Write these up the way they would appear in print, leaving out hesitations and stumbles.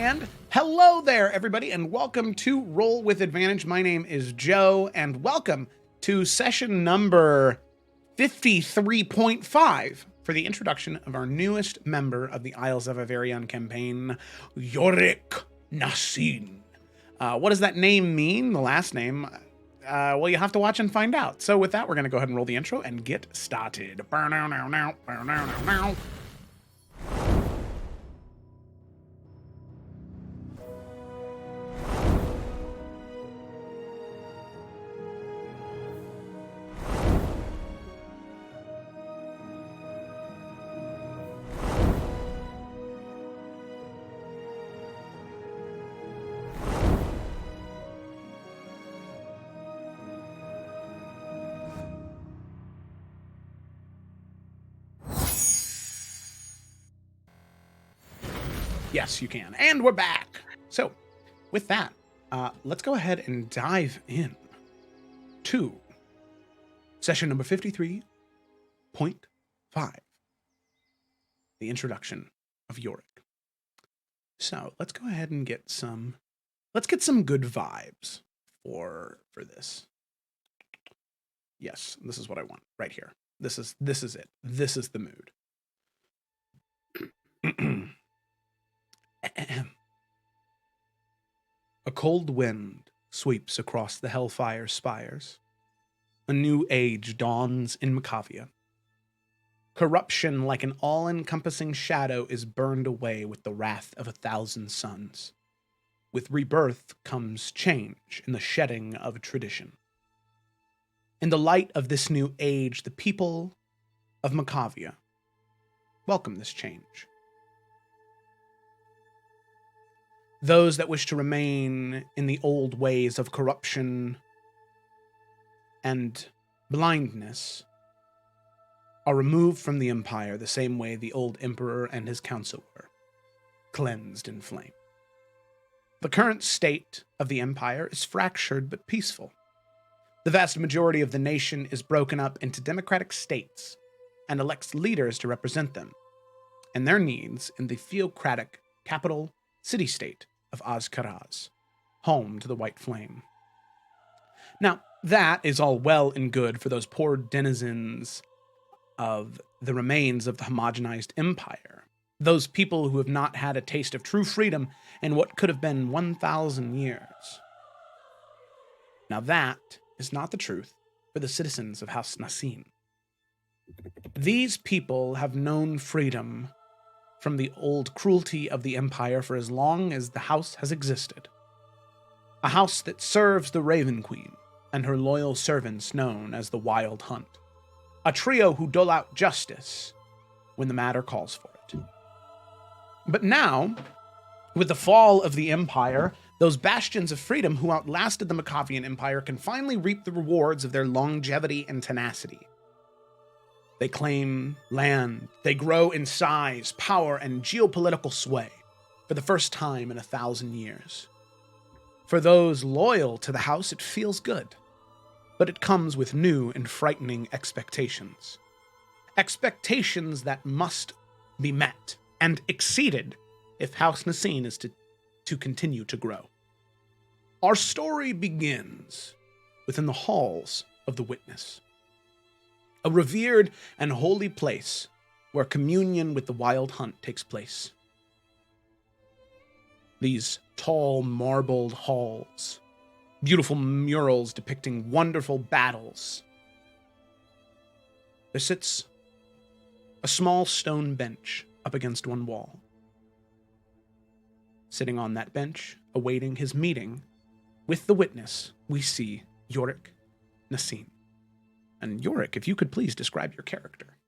And hello there, everybody, and welcome to Roll with Advantage. My name is Joe, and welcome to session number 53.5 for the introduction of our newest member of the Isles of Iverion campaign, Yorick Nassin. What does that name mean, the last name? Well, you have to watch and find out. So with that, we're going to go ahead and roll the intro and get started. Yes, you can. And we're back. So, with that, let's go ahead and dive in to session number 53.5, the introduction of Yorick. So, let's go ahead and get some good vibes for this. Yes, this is what I want right here. This is it. This is the mood. A cold wind sweeps across the Hellfire spires. A new age dawns in Macavia. Corruption, like an all-encompassing shadow, is burned away with the wrath of 1,000 suns. With rebirth comes change in the shedding of tradition. In the light of this new age, the people of Macavia welcome this change. Those that wish to remain in the old ways of corruption and blindness are removed from the Empire the same way the old Emperor and his council were, cleansed in flame. The current state of the Empire is fractured but peaceful. The vast majority of the nation is broken up into democratic states and elects leaders to represent them and their needs in the theocratic capital city-state of Az-Karaz, home to the White Flame. Now, that is all well and good for those poor denizens of the remains of the homogenized empire, those people who have not had a taste of true freedom in what could have been 1,000 years. Now that is not the truth for the citizens of House Nassin. These people have known freedom from the old cruelty of the Empire for as long as the house has existed. A house that serves the Raven Queen and her loyal servants known as the Wild Hunt. A trio who dole out justice when the matter calls for it. But now, with the fall of the Empire, those bastions of freedom who outlasted the Macavian Empire can finally reap the rewards of their longevity and tenacity. They claim land, they grow in size, power, and geopolitical sway for the first time in 1,000 years. For those loyal to the house, it feels good, but it comes with new and frightening expectations. Expectations that must be met and exceeded if House Nassin is to continue to grow. Our story begins within the halls of the Witness, a revered and holy place where communion with the Wild Hunt takes place. These tall marbled halls, beautiful murals depicting wonderful battles. There sits a small stone bench up against one wall. Sitting on that bench, awaiting his meeting with the Witness, we see Yorick Nassin. And Yorick, if you could please describe your character.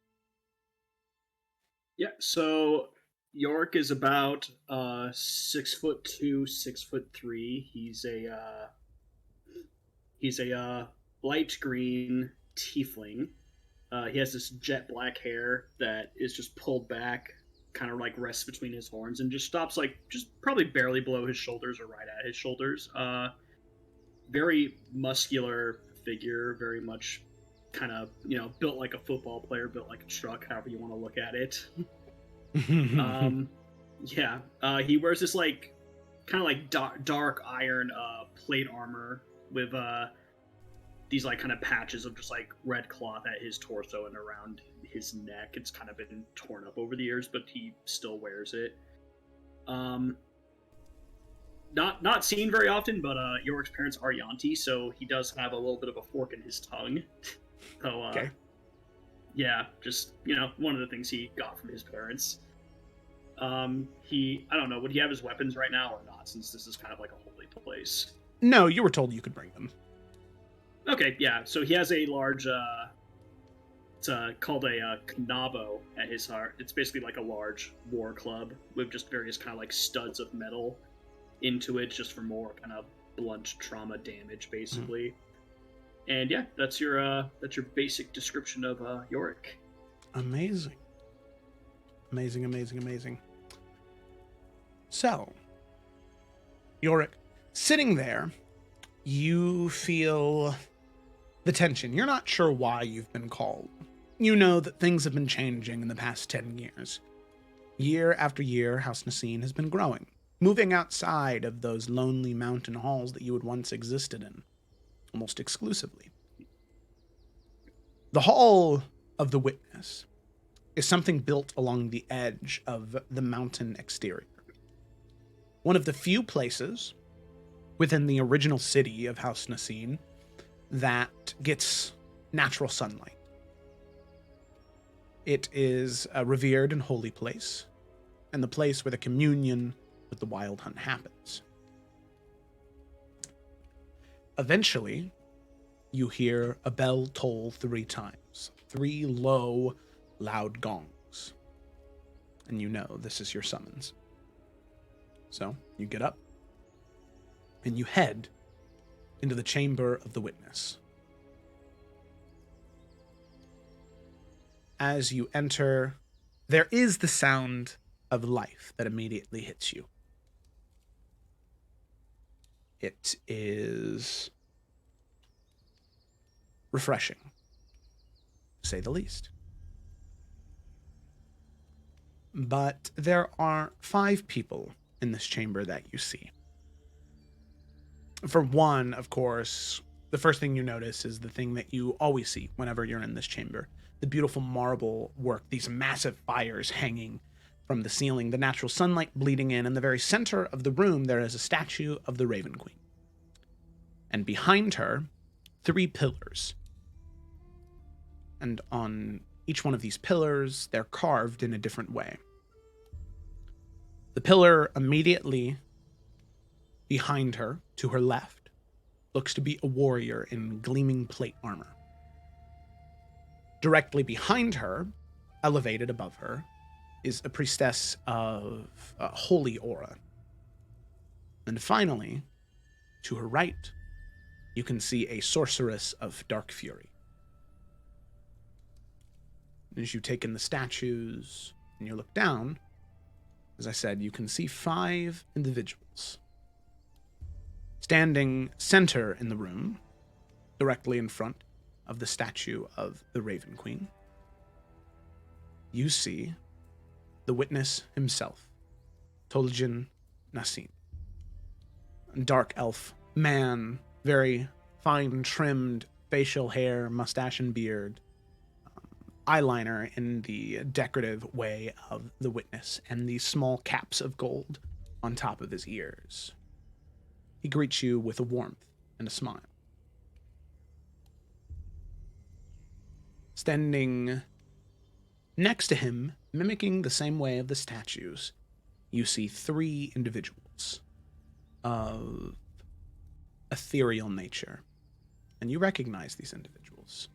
Yeah, so Yorick is about 6'2", 6'3". He's a light green tiefling. He has this jet black hair that is just pulled back, kind of like rests between his horns, and just stops just probably barely below his shoulders or right at his shoulders. Very muscular figure, very much kind of, built like a football player, built like a truck, however you want to look at it. He wears this kind of like dark iron plate armor with these like kind of patches of just like red cloth at his torso and around his neck. It's kind of been torn up over the years, but he still wears it. Not seen very often, but Yorick's parents are Yanti, so he does have a little bit of a fork in his tongue. So Okay. yeah, just one of the things he got from his parents. I don't know, would he have his weapons right now or not, since this is kind of like a holy place? No, you were told you could bring them. Okay, yeah. So he has a large, it's called a knabo at his heart. It's basically like a large war club with just various kind of like studs of metal into it, just for more kind of blunt trauma damage, basically. And yeah, that's your basic description of Yorick. Amazing. Amazing, amazing, amazing. So, Yorick, sitting there, you feel the tension. You're not sure why you've been called. You know that things have been changing in the past 10 years. Year after year, House Nassine has been growing, moving outside of those lonely mountain halls that you had once existed in, almost exclusively. The Hall of the Witness is something built along the edge of the mountain exterior. One of the few places within the original city of House Nassine that gets natural sunlight. It is a revered and holy place, and the place where the communion with the Wild Hunt happens. Eventually, you hear a bell toll 3 times. 3 low, loud gongs. And you know this is your summons. So, you get up, and you head into the chamber of the witness. As you enter, there is the sound of life that immediately hits you. It is refreshing, to say the least. But there are 5 people in this chamber that you see. For one, of course, the first thing you notice is the thing that you always see whenever you're in this chamber. The beautiful marble work, these massive fires hanging from the ceiling, the natural sunlight bleeding in the very center of the room, there is a statue of the Raven Queen. And behind her, 3 pillars. And on each one of these pillars, they're carved in a different way. The pillar immediately behind her, to her left, looks to be a warrior in gleaming plate armor. Directly behind her, elevated above her, is a priestess of holy aura. And finally, to her right, you can see a sorceress of dark fury. As you take in the statues and you look down, as I said, you can see 5 individuals. Standing center in the room, directly in front of the statue of the Raven Queen, you see the witness himself, Toljan Nassine. Dark elf man, very fine trimmed facial hair, mustache and beard, eyeliner in the decorative way of the witness, and these small caps of gold on top of his ears. He greets you with a warmth and a smile. Standing next to him, mimicking the same way of the statues, you see 3 individuals of ethereal nature, and you recognize these individuals.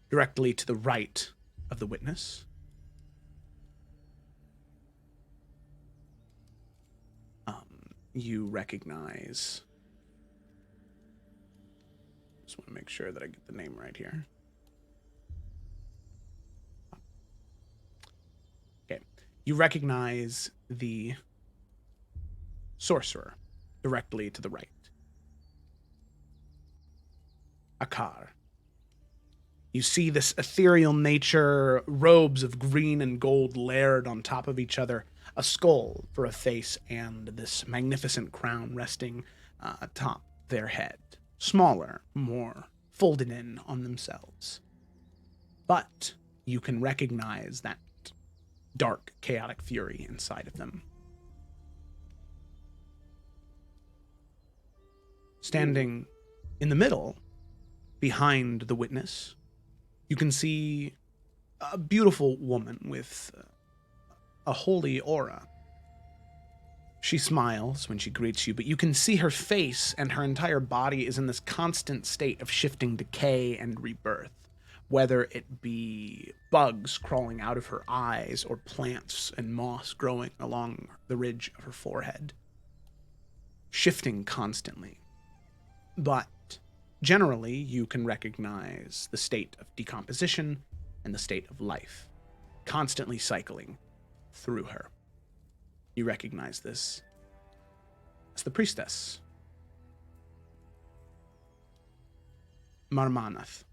Directly to the right of the witness, you recognize... Just want to make sure that I get the name right here. Okay. You recognize the sorcerer directly to the right. Akar. You see this ethereal nature, robes of green and gold layered on top of each other, a skull for a face and this magnificent crown resting atop their head, smaller, more folded in on themselves. But you can recognize that dark, chaotic fury inside of them. Standing in the middle, behind the witness, you can see a beautiful woman with a holy aura. She smiles when she greets you, but you can see her face and her entire body is in this constant state of shifting decay and rebirth, whether it be bugs crawling out of her eyes or plants and moss growing along the ridge of her forehead. Shifting constantly. But generally, you can recognize the state of decomposition and the state of life, constantly cycling through her. You recognize this as the priestess, Marmanath.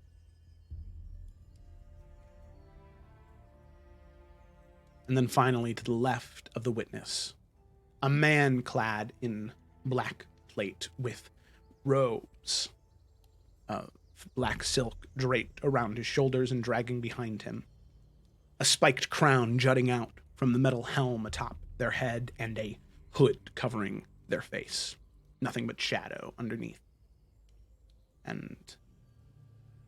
And then finally, to the left of the witness, a man clad in black plate with robes of black silk draped around his shoulders and dragging behind him. A spiked crown jutting out from the metal helm atop their head and a hood covering their face. Nothing but shadow underneath. And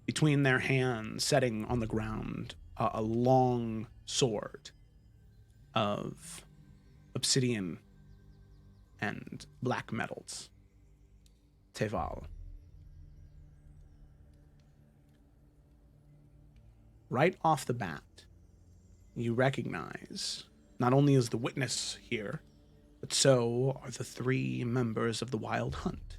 between their hands, setting on the ground, a long sword of obsidian and black metals. Teval. Right off the bat, you recognize not only is the witness here, but so are the 3 members of the Wild Hunt.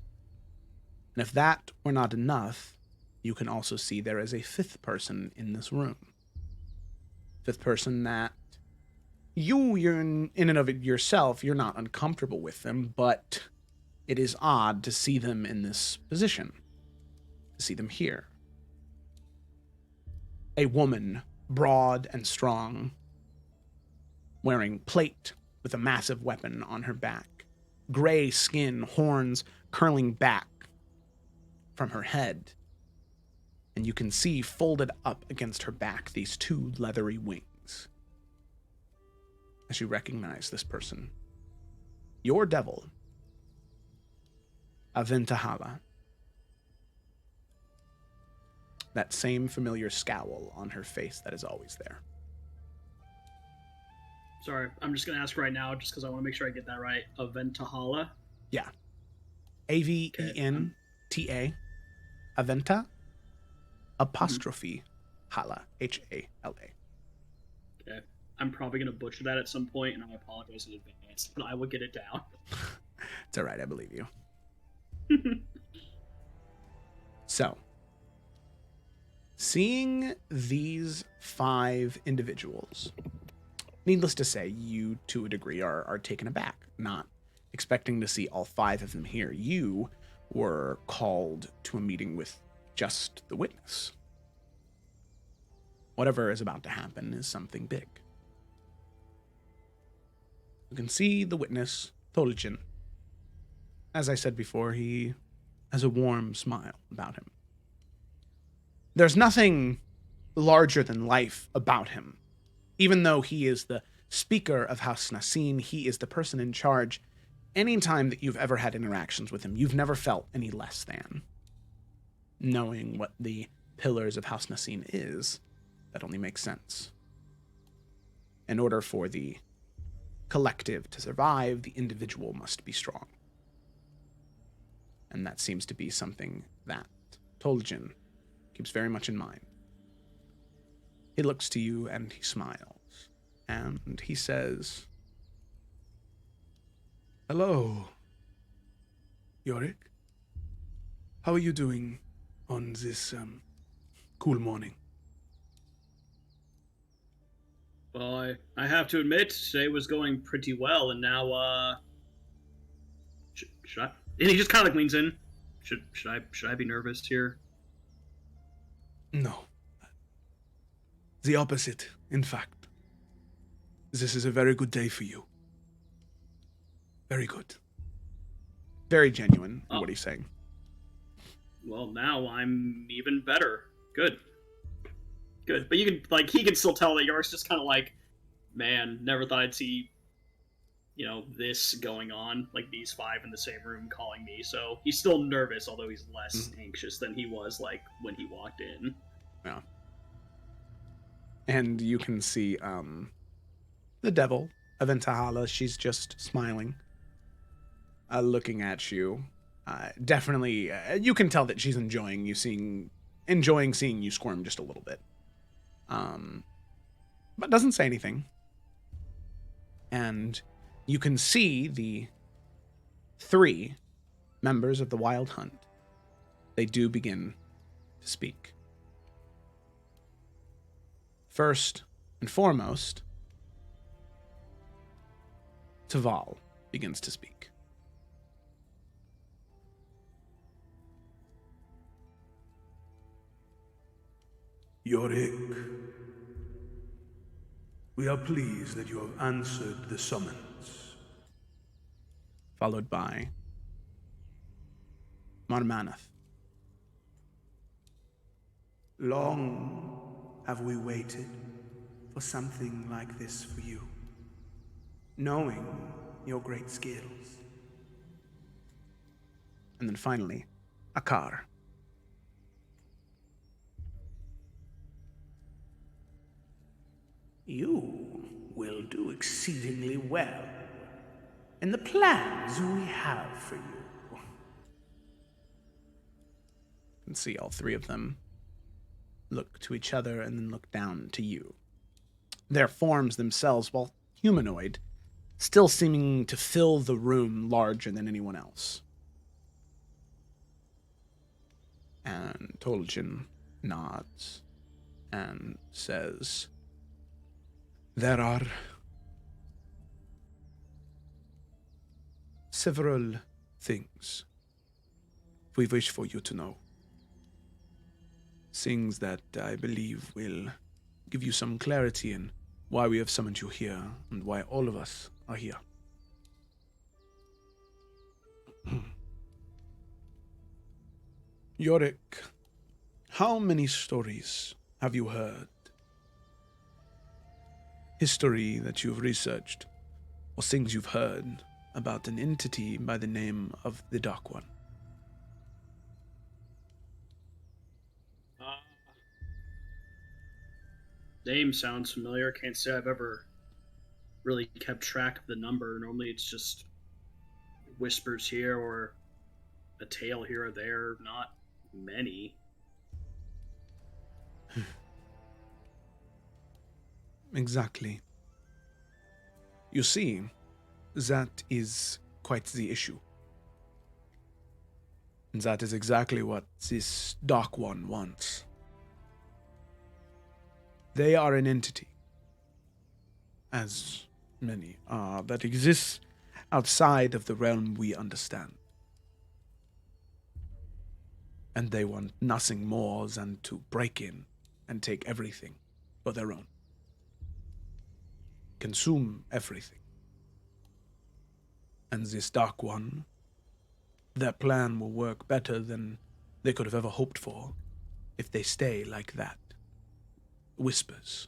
And if that were not enough, you can also see there is a 5th person in this room. 5th person that you're in and of it yourself, you're not uncomfortable with them, but it is odd to see them in this position, to see them here. A woman, broad and strong, wearing plate with a massive weapon on her back, gray skin, horns curling back from her head, and you can see folded up against her back these 2 leathery wings. As you recognize this person, your devil, Aventahala. That same familiar scowl on her face that is always there. Sorry, I'm just going to ask right now just because I want to make sure I get that right. Aventahala? Yeah. Aventa, Aventa, apostrophe, Hala, Hala. Okay. I'm probably going to butcher that at some point, and I apologize in advance, but I will get it down. It's all right, I believe you. So, seeing these 5 individuals, needless to say, you, to a degree, are taken aback, not expecting to see all 5 of them here. You were called to a meeting with just the witness. Whatever is about to happen is something big. You can see the witness, Tolchin. As I said before, he has a warm smile about him. There's nothing larger than life about him. Even though he is the speaker of House Nassin, he is the person in charge. Any time that you've ever had interactions with him, you've never felt any less than. Knowing what the pillars of House Nassin is, that only makes sense. In order for the collective to survive, the individual must be strong. And that seems to be something that Tolchin keeps very much in mind. He looks to you and he smiles. And he says, "Hello, Yorick. How are you doing on this cool morning?" Well, I have to admit, today was going pretty well, and now, should I? And he just kind of leans in. Should I be nervous here? No. The opposite, in fact. This is a very good day for you. Very good. Very genuine in what he's saying. Well, now I'm even better. Good. Good. But you can, like, he can still tell that York's just kind of like, man, never thought I'd see, this going on, like these five in the same room calling me. So he's still nervous, although he's less anxious than he was, like, when he walked in. Yeah. And you can see the devil, Aventahala. She's just smiling, looking at you. Definitely, you can tell that she's enjoying seeing you squirm just a little bit. But doesn't say anything. And you can see the 3 members of the Wild Hunt. They do begin to speak. First and foremost, Taval begins to speak. Yorick, we are pleased that you have answered the summons. Followed by Marmanath. Long have we waited for something like this for you, knowing your great skills. And then finally, Akar. You will do exceedingly well in the plans we have for you. You can see all 3 of them look to each other and then look down to you. Their forms themselves, while humanoid, still seeming to fill the room larger than anyone else. And Tolkien nods and says, "There are several things we wish for you to know. Things that I believe will give you some clarity in why we have summoned you here and why all of us are here. Yorick, how many stories have you heard? History that you've researched, or things you've heard about an entity by the name of the Dark One?" Name sounds familiar. Can't say I've ever really kept track of the number. Normally it's just whispers here or a tale here or there. Not many. Exactly. You see, that is quite the issue. And that is exactly what this Dark One wants. They are an entity, as many are, that exists outside of the realm we understand. And they want nothing more than to break in and take everything for their own. Consume everything. And this Dark One, their plan will work better than they could have ever hoped for if they stay like that. Whispers.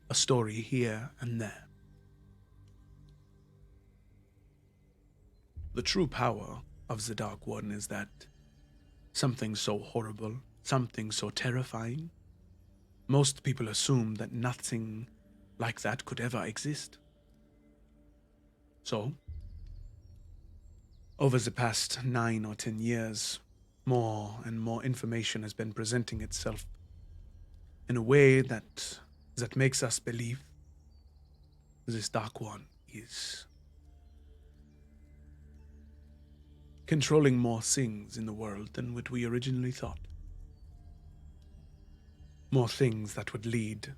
A story here and there. The true power of the Dark One is that something so horrible, something so terrifying, most people assume that nothing like that could ever exist. So, over the past 9 or 10 years, more and more information has been presenting itself in a way that makes us believe this Dark One is controlling more things in the world than what we originally thought. More things that would lead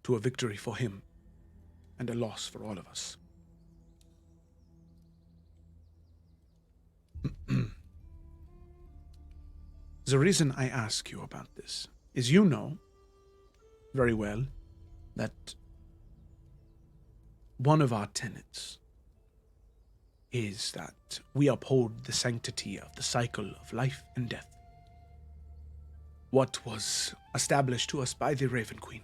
to a victory for him and a loss for all of us. The reason I ask you about this is you know very well that one of our tenets is that we uphold the sanctity of the cycle of life and death. What was established to us by the Raven Queen.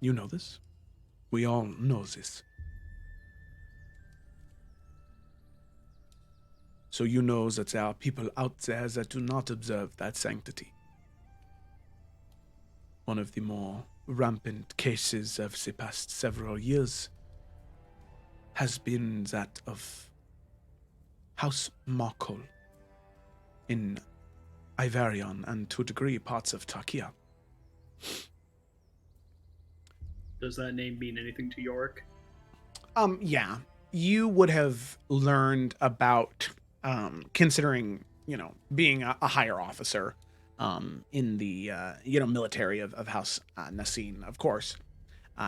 You know this. We all know this. So you know that there are people out there that do not observe that sanctity. One of the more rampant cases of the past several years has been that of House Markol in Iverion and to a degree parts of Turkey. Does that name mean anything to Yorick? Yeah. You would have learned about, considering, being a higher officer, in the, military of House Nasine, of course.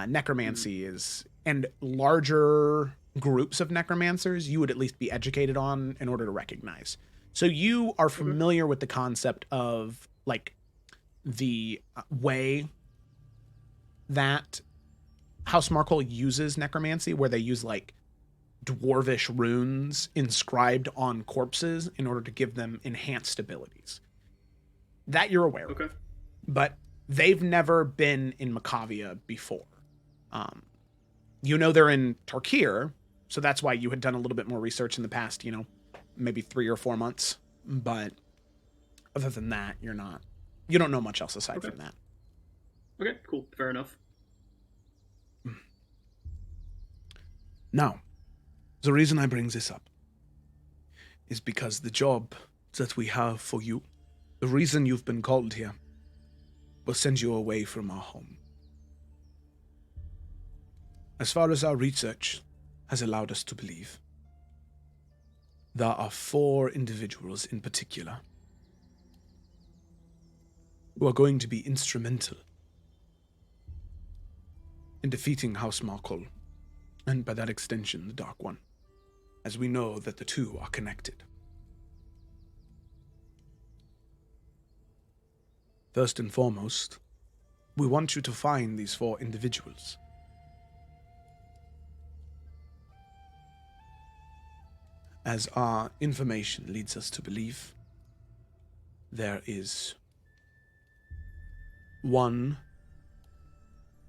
Necromancy is, and larger groups of necromancers, you would at least be educated on in order to recognize. So you are familiar with the concept of, like, the way that House Markle uses necromancy, where they use, like, dwarvish runes inscribed on corpses in order to give them enhanced abilities. That you're aware of. But they've never been in Macavia before. They're in Tarkir, so that's why you had done a little bit more research in the past, maybe 3 or 4 months. But other than that, you don't know much else aside from that. Okay, cool. Fair enough. Now, the reason I bring this up is because the job that we have for you, the reason you've been called here, will send you away from our home. As far as our research has allowed us to believe, there are 4 individuals in particular who are going to be instrumental in defeating House Markol, and by that extension, the Dark One, as we know that the two are connected. First and foremost, we want you to find these 4 individuals. As our information leads us to believe, there is one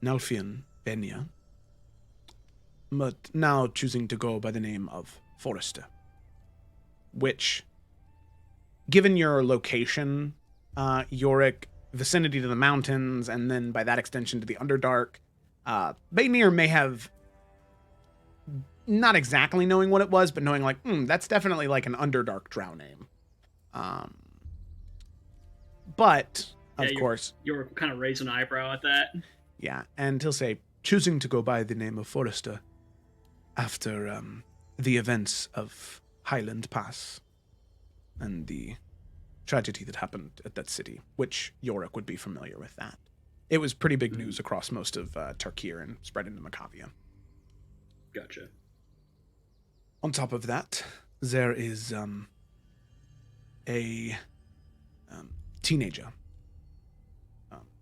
Nalfian Benya, but now choosing to go by the name of Forrester, which, given your location, Yorick, vicinity to the mountains, and then by that extension to the Underdark, Baynir may have, not exactly knowing what it was, but knowing like, that's definitely like an Underdark drow name. But, of course... You're kind of raising an eyebrow at that. Yeah, and he'll say, choosing to go by the name of Forrester after the events of Highland Pass and the tragedy that happened at that city, which Yorick would be familiar with that. It was pretty big news across most of Tarkir and spread into Macavia. Gotcha. On top of that, there is a teenager.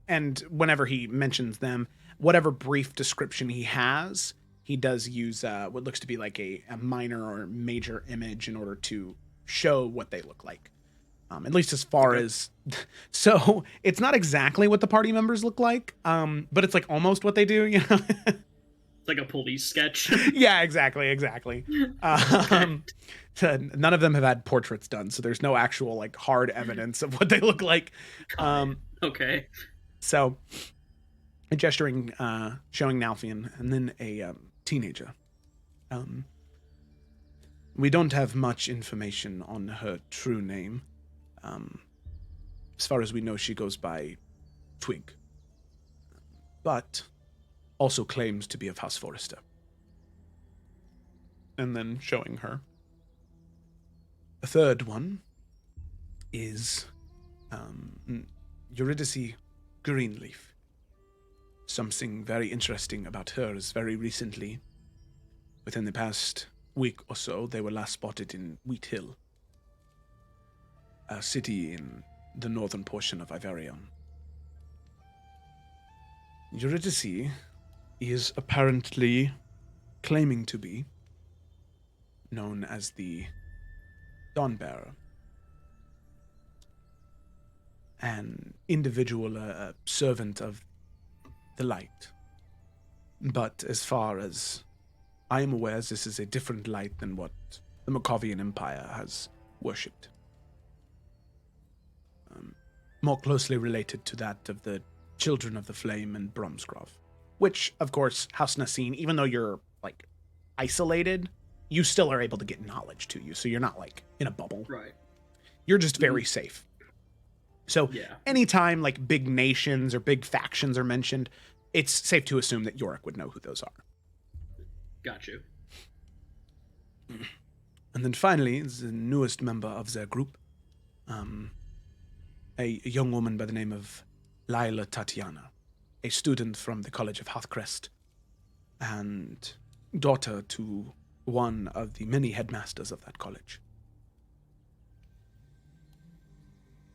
And whenever he mentions them, whatever brief description he has, he does use what looks to be like a minor or major image in order to show what they look like. At least as far as... So, it's not exactly what the party members look like, but it's like almost what they do, It's like a police sketch. Yeah, exactly. None of them have had portraits done, so there's no actual like hard evidence of what they look like. Okay. So, a gesturing, showing Nalfian, and then a teenager. We don't have much information on her true name. As far as we know, she goes by Twig, but also claims to be of House Forrester. And then showing her. A third one is Eurydice Greenleaf. Something very interesting about her is very recently, within the past week or so, they were last spotted in Wheat Hill, a city in the northern portion of Iverion. Eurydice He is apparently claiming to be known as the Dawnbearer. An individual, a servant of the light. But as far as I am aware, this is a different light than what the Makovian Empire has worshipped. More closely related to that of the Children of the Flame and Bromsgrove. Which, of course, House Nasine, even though you're, like, isolated, you still are able to get knowledge to you, so you're not, like, in a bubble. Right. You're just very safe. So, anytime, like, big nations or big factions are mentioned, it's safe to assume that Yorick would know who those are. Got you. And then finally, the newest member of their group, a young woman by the name of Lila Tatiana, a student from the College of Hathcrest, and daughter to one of the many headmasters of that college.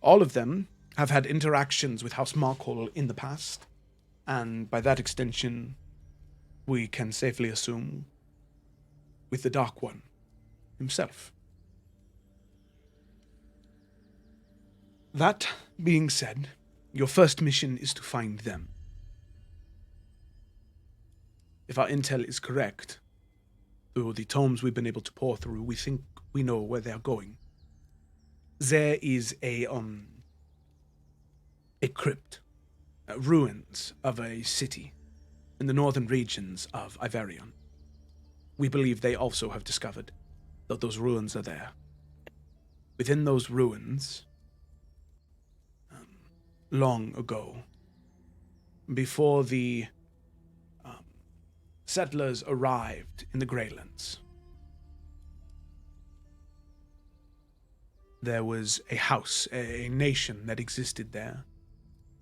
All of them have had interactions with House Markle in the past, and by that extension, we can safely assume with the Dark One himself. That being said, your first mission is to find them. If our intel is correct, through the tomes we've been able to pore through, we think we know where they're going. There is a crypt, ruins of a city in the northern regions of Iverion. We believe they also have discovered that those ruins are there. Within those ruins, long ago, before the settlers arrived in the Greylands, there was a house, a nation that existed there,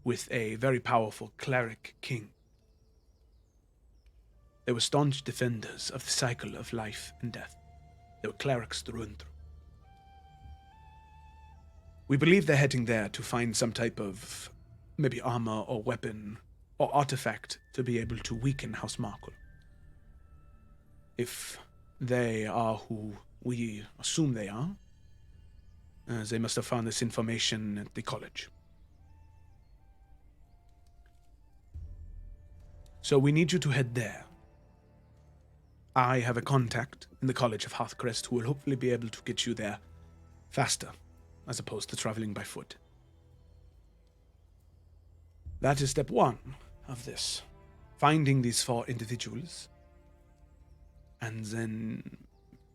with a very powerful cleric king. They were staunch defenders of the cycle of life and death. They were clerics through and through. We believe they're heading there to find some type of maybe armor or weapon or artifact to be able to weaken House Markle. If they are who we assume they are, they must have found this information at the college. So we need you to head there. I have a contact in the College of Hathcrest who will hopefully be able to get you there faster, as opposed to traveling by foot. That is step one of this. Finding these 4 individuals, and then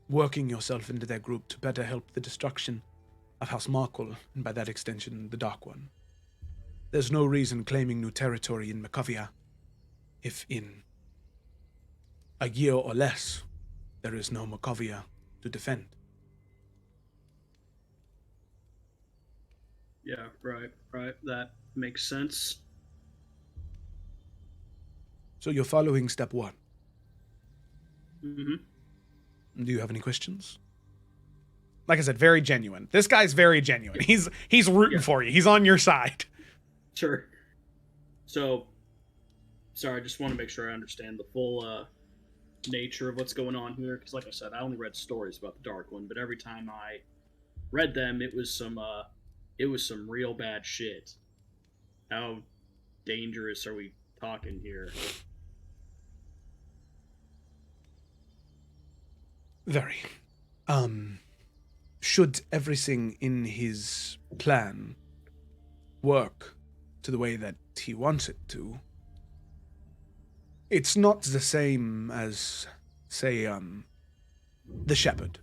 working yourself into their group to better help the destruction of House Markle, and by that extension, the Dark One. There's no reason claiming new territory in Makovia if in a year or less there is no Makovia to defend. Yeah, right. That makes sense. So you're following step 1. Mm-hmm. Do you have any questions? Like I said, very genuine. This guy's very genuine. He's rooting for you. He's on your side. Sure. So, sorry, I just want to make sure I understand the full nature of what's going on here. Because, like I said, I only read stories about the Dark One, but every time I read them, it was some real bad shit. How dangerous are we talking here? Very. Should everything in his plan work to the way that he wants it to, it's not the same as, say, the Shepherd.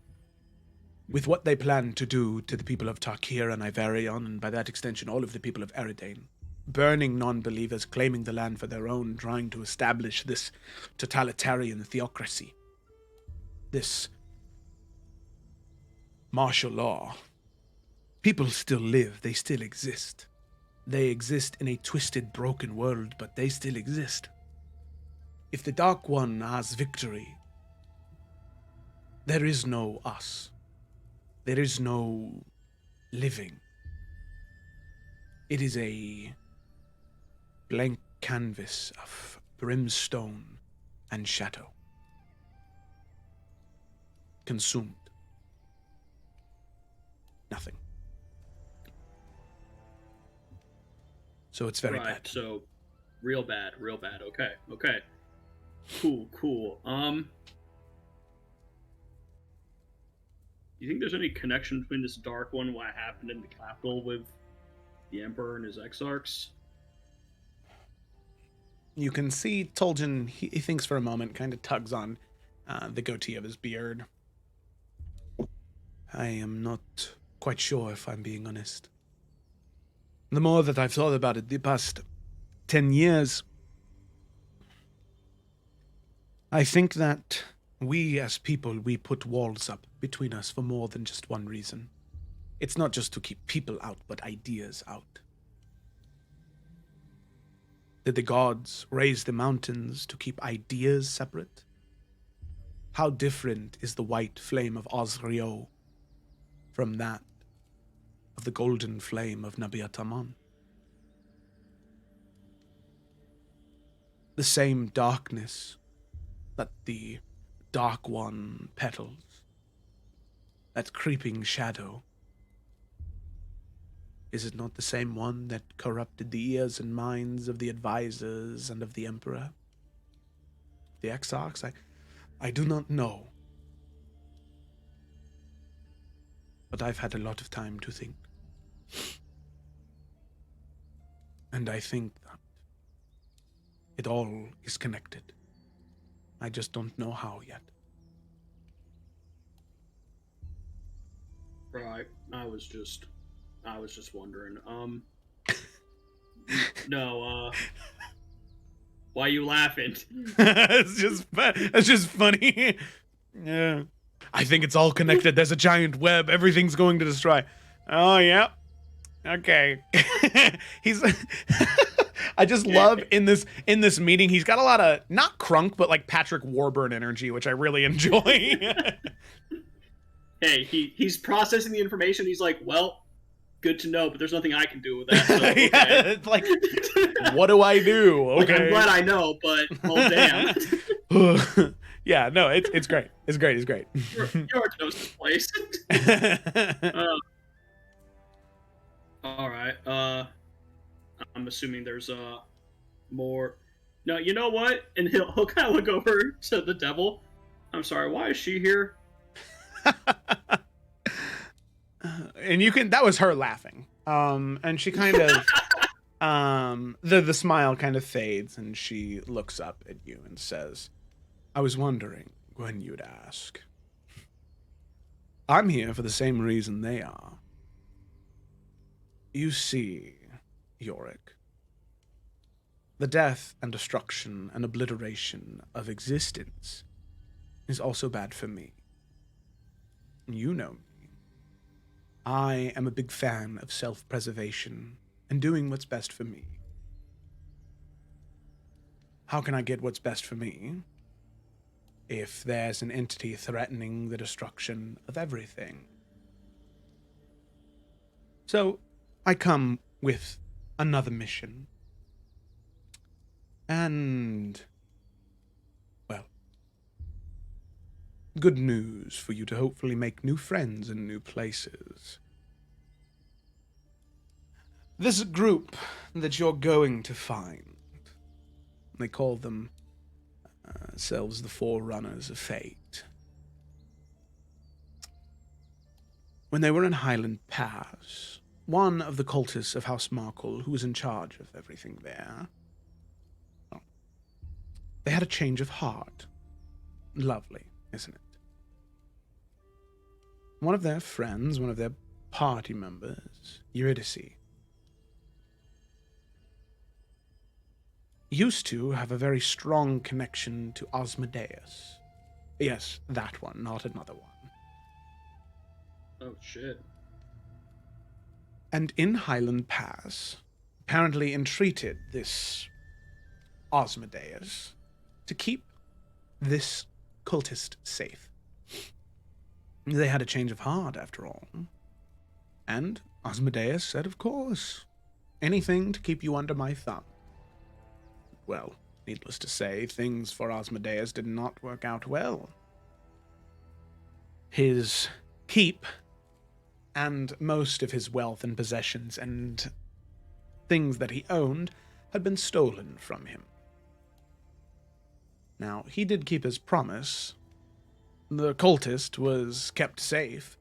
With what they plan to do to the people of Tarkir and Iverion, and by that extension all of the people of Eridane, burning non-believers, claiming the land for their own, trying to establish this totalitarian theocracy. This martial law. People still live, they still exist. They exist in a twisted, broken world, but they still exist. If the Dark One has victory, there is no us. There is no living. It is a blank canvas of brimstone and shadow. Consumed. Nothing. So it's very bad. So real bad. Okay. Cool. You think there's any connection between this dark one and what happened in the capital with the Emperor and his exarchs? You can see Toljan, he thinks for a moment, kind of tugs on the goatee of his beard. I am not quite sure, if I'm being honest. The more that I've thought about it the past 10 years, I think that we as people, we put walls up between us for more than just one reason. It's not just to keep people out, but ideas out. Did the gods raise the mountains to keep ideas separate? How different is the white flame of Osrio from that of the golden flame of Nabiataman? The same darkness that the Dark One petals, that creeping shadow, is it not the same one that corrupted the ears and minds of the advisors and of the Emperor? The exarchs? I do not know. But I've had a lot of time to think. And I think that it all is connected. I just don't know how yet. Right. I was just wondering. No, why are you laughing? It's just funny. Yeah. I think it's all connected. There's a giant web. Everything's going to destroy. Oh, yeah. Okay. He's I just love in this meeting, he's got a lot of not crunk, but like Patrick Warburton energy, which I really enjoy. Hey, he's processing the information. He's like, well, good to know, but there's nothing I can do with that. So, okay. Yeah, it's like, what do I do? Okay. Like, I'm glad I know, but oh damn. Yeah, no, it's great. It's great. You're this place. All right. I'm assuming there's more. No, you know what? And he'll kind of look over to the devil. I'm sorry. Why is she here? And you can. That was her laughing. And she kind of. The smile kind of fades, and she looks up at you and says, "I was wondering when you'd ask. I'm here for the same reason they are. You see, Yorick, the death and destruction and obliteration of existence is also bad for me. You know me. I am a big fan of self-preservation and doing what's best for me. How can I get what's best for me if there's an entity threatening the destruction of everything? So, I come with another mission. And, well, good news for you to hopefully make new friends in new places. This group that you're going to find, they call themselves the Forerunners of Fate. When they were in Highland Pass, one of the cultists of House Markle, who was in charge of everything there, well, they had a change of heart. Lovely, isn't it? One of their friends, one of their party members, Eurydice, used to have a very strong connection to Osmodeus. Yes, that one, not another one. Oh, shit. And in Highland Pass, apparently entreated this Osmodeus to keep this cultist safe. They had a change of heart, after all. And Osmodeus said, of course, anything to keep you under my thumb. Well, Needless to say, things for Asmodeus did not work out well. His keep and most of his wealth and possessions and things that he owned had been stolen from him. Now, he did keep his promise. The cultist was kept safe,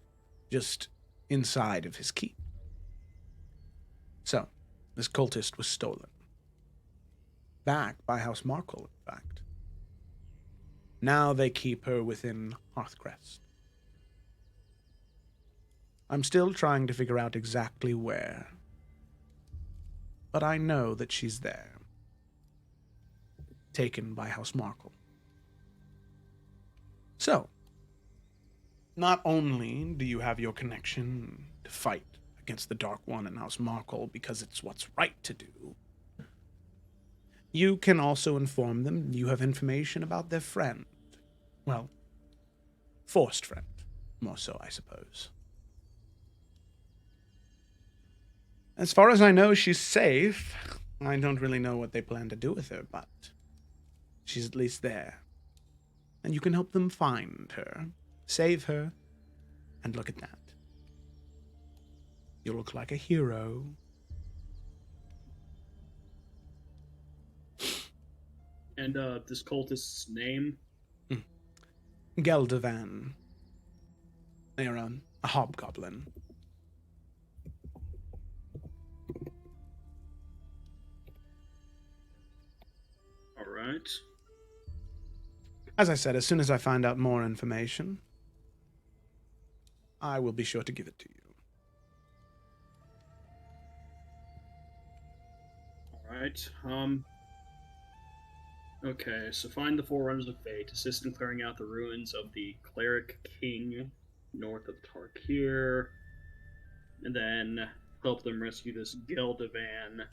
just inside of his keep. So, this cultist was stolen. Back by House Markle, in fact. Now they keep her within Hearthcrest. I'm still trying to figure out exactly where. But I know that she's there. Taken by House Markle. So, not only do you have your connection to fight against the Dark One and House Markle because it's what's right to do, you can also inform them you have information about their friend. Well, forced friend, more so, I suppose. As far as I know, she's safe. I don't really know what they plan to do with her, but she's at least there. And you can help them find her, save her, and look at that. You look like a hero. And this cultist's name? Geldervan. They are a hobgoblin. All right. As I said, as soon as I find out more information, I will be sure to give it to you. All right. Okay, so find the Forerunners of Fate, assist in clearing out the ruins of the Cleric King north of Tarkir, and then help them rescue this Geldervan,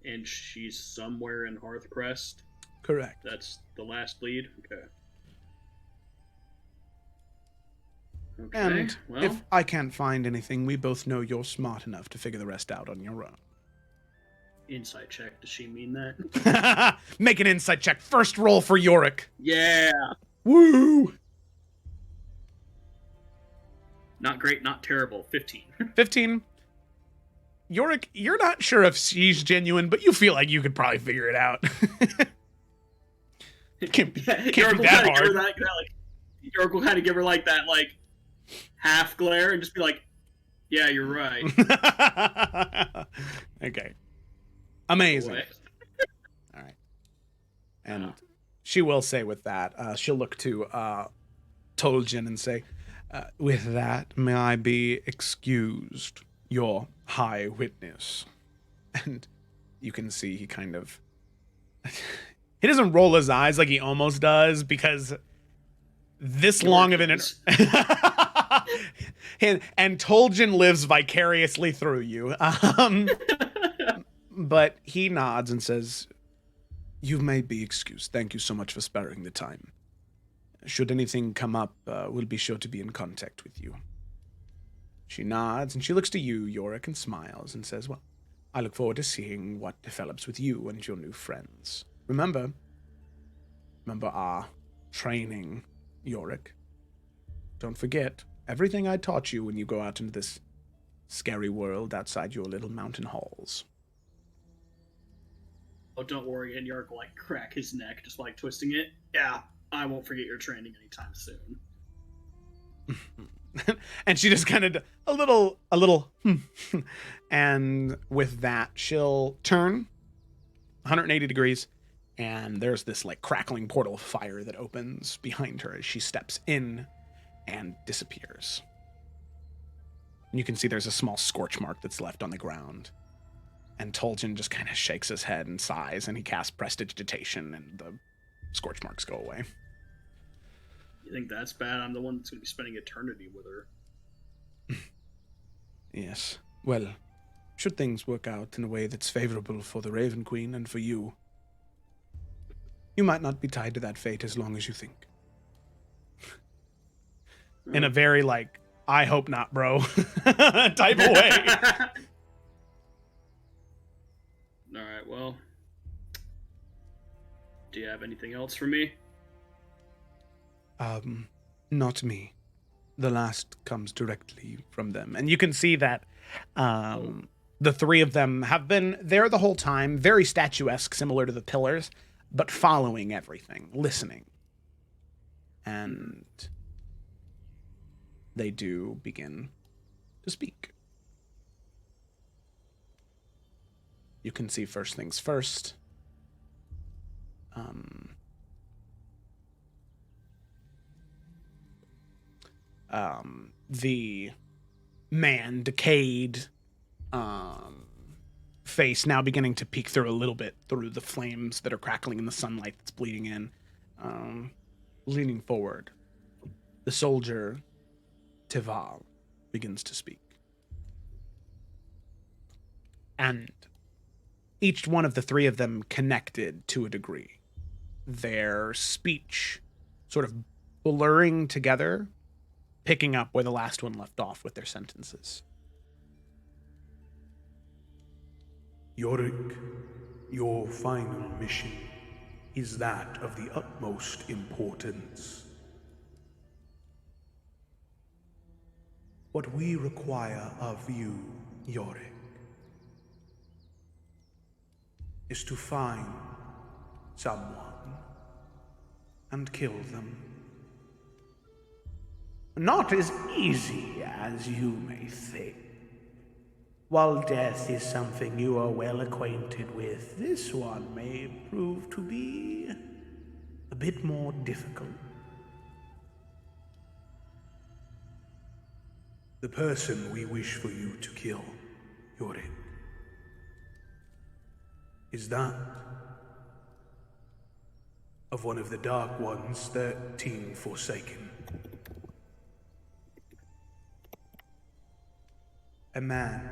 and she's somewhere in Hearthcrest. Correct. That's the last lead? Okay. Okay, And well, if I can't find anything, we both know you're smart enough to figure the rest out on your own. insight check, does she mean that? Make an insight check. First roll for Yorick. Yeah! Woo! Not great, not terrible. 15. 15. Yorick, you're not sure if she's genuine, but you feel like you could probably figure it out. can't be that hard. York will kind of give her like that, like, half glare and just be like, yeah, you're right. Okay. Amazing. All right. And she will say with that, she'll look to Toljan and say, with that, may I be excused, your high witness? And you can see he kind of... he doesn't roll his eyes like he almost does, because this long of an... and Toljan lives vicariously through you. But he nods and says, you may be excused. Thank you so much for sparing the time. Should anything come up, we'll be sure to be in contact with you. She nods, and she looks to you, Yorick, and smiles, and says, well, I look forward to seeing what develops with you and your new friends. Remember our training, Yorick. Don't forget everything I taught you when you go out into this scary world outside your little mountain halls. Oh, don't worry, and York will, like, crack his neck, just, like, twisting it. Yeah, I won't forget your training anytime soon. And she just kind of a little, and with that, she'll turn 180 degrees, and there's this, like, crackling portal of fire that opens behind her as she steps in and disappears. And you can see there's a small scorch mark that's left on the ground. And Toljan just kind of shakes his head and sighs, and he casts Prestidigitation, and the scorch marks go away. You think that's bad? I'm the one that's going to be spending eternity with her. Yes. Well, should things work out in a way that's favorable for the Raven Queen and for you, you might not be tied to that fate as long as you think. In a very, like, I hope not, bro, type of way. Alright, well. Do you have anything else for me? Not me. The last comes directly from them. And you can see that the three of them have been there the whole time, very statuesque, similar to the pillars, but following everything, listening. And they do begin to speak. You can see first things first. The man, decayed, face now beginning to peek through a little bit through the flames that are crackling in the sunlight that's bleeding in, leaning forward. The soldier, Tival, begins to speak. And each one of the three of them connected to a degree. Their speech sort of blurring together, picking up where the last one left off with their sentences. Yorick, your final mission is that of the utmost importance. What we require of you, Yorick, is to find someone and kill them. Not as easy as you may think. While death is something you are well acquainted with, this one may prove to be a bit more difficult. The person we wish for you to kill, Yorick, is that of one of the Dark One's 13 Forsaken. A man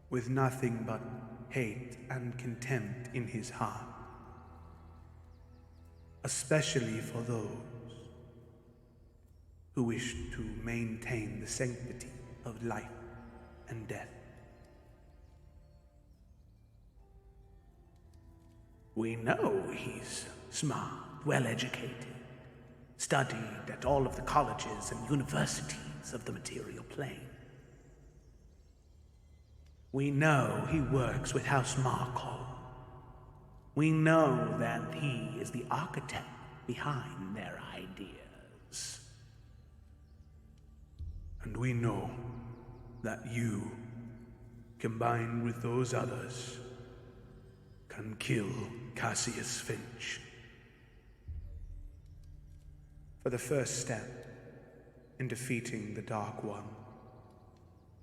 with nothing but hate and contempt in his heart, especially for those who wish to maintain the sanctity of life and death. We know he's smart, well-educated, studied at all of the colleges and universities of the material plane. We know he works with House Markle. We know that he is the architect behind their ideas. And we know that you, combined with those others, can kill Cassius Finch. For the first step in defeating the Dark One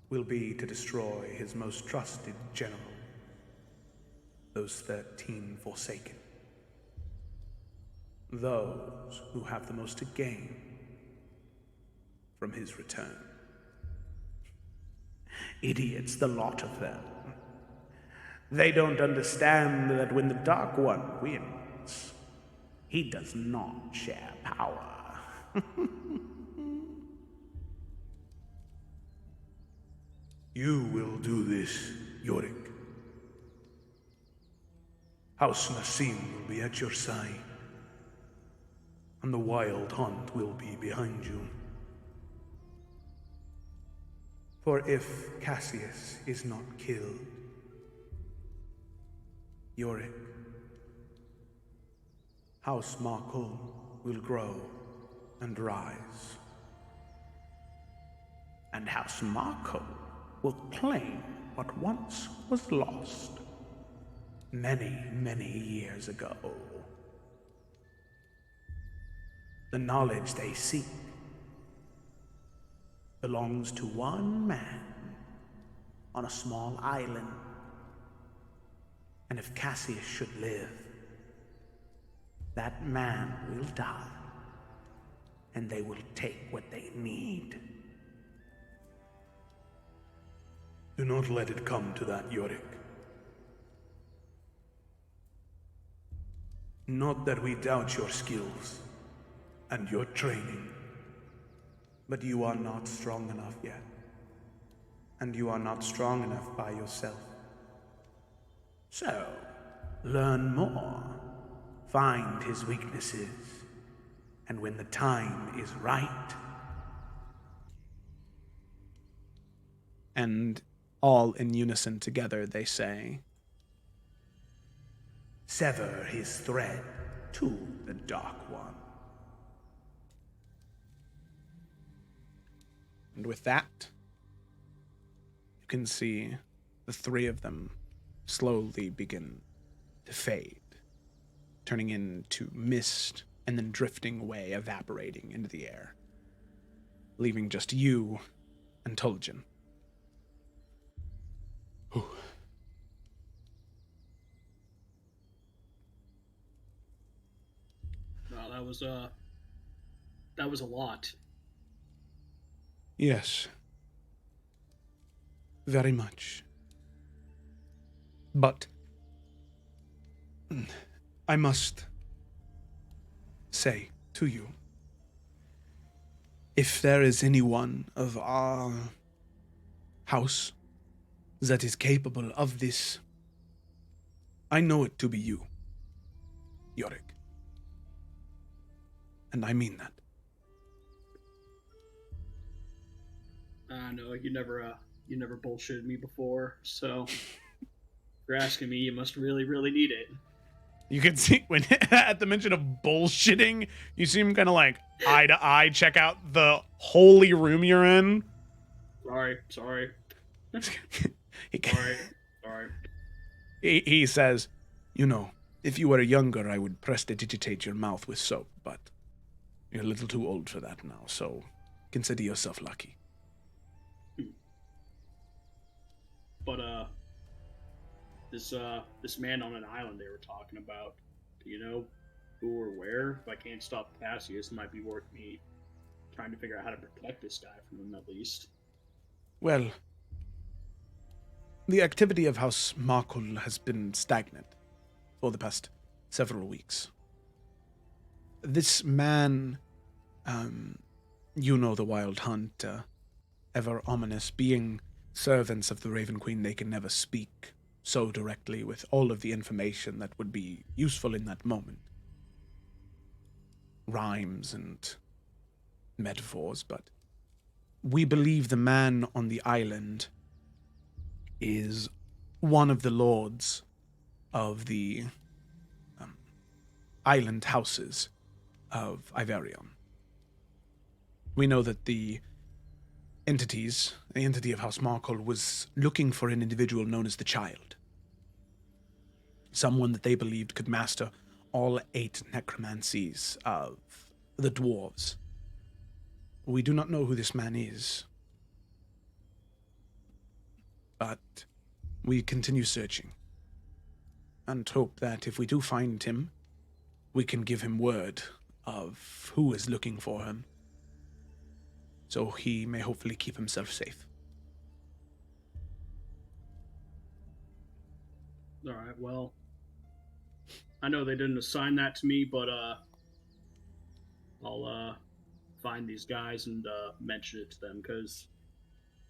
will be to destroy his most trusted general, those 13 Forsaken. Those who have the most to gain from his return. Idiots, the lot of them. They don't understand that when the Dark One wins, he does not share power. You will do this, Yorick. House Nassim will be at your side, and the Wild Hunt will be behind you. For if Cassius is not killed, Yorick, House Markle will grow and rise. And House Markle will claim what once was lost many, many years ago. The knowledge they seek belongs to one man on a small island. And if Cassius should live, that man will die, and they will take what they need. Do not let it come to that, Yorick. Not that we doubt your skills and your training, but you are not strong enough yet. And you are not strong enough by yourself. So, Learn more. Find his weaknesses. And when the time is right, And all in unison together they say, sever his thread to the Dark One. and with that, you can see the three of them slowly begin to fade, turning into mist and then drifting away, evaporating into the air, leaving just you and Toljan. Wow, that was a lot. Yes, very much. But I must say to you, if there is anyone of our house that is capable of this, I know it to be you, Yorick. And I mean that. No, you never bullshitted me before, so if you're asking me, you must really, really need it. You can see when at the mention of bullshitting, you see him kind of like eye to eye check out the holy room you're in. Sorry. he, Sorry. he says, you know, if you were younger, I would prestidigitate your mouth with soap, but you're a little too old for that now, so consider yourself lucky. But this man on an island they were talking about, do you know who or where? If I can't stop Cassius, it might be worth me trying to figure out how to protect this guy from him at least. Well, the activity of House Markul has been stagnant for the past several weeks. This man, you know the Wild Hunt, ever ominous, being servants of the Raven Queen, they can never speak so directly with all of the information that would be useful in that moment. Rhymes and metaphors, but we believe the man on the island is one of the lords of the island houses of Iverion. We know that the entity of House Markle, was looking for an individual known as the Child. Someone that they believed could master all 8 necromancies of the dwarves. We do not know who this man is, but we continue searching and hope that if we do find him, we can give him word of who is looking for him, so he may hopefully keep himself safe. All right, well, I know they didn't assign that to me, but I'll find these guys and mention it to them, because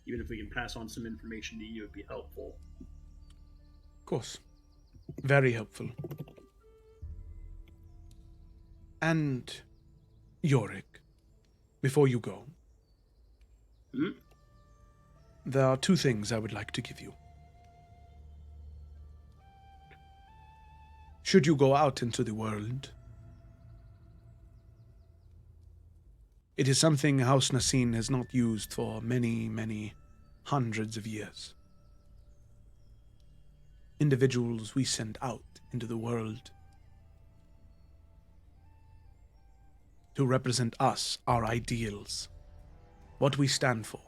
even if we can pass on some information to you, it'd be helpful. Of course. Very helpful. And, Yorick, before you go, there are 2 things I would like to give you. Should you go out into the world, it is something House Nassin has not used for many, many hundreds of years. Individuals we send out into the world to represent us, our ideals, what we stand for.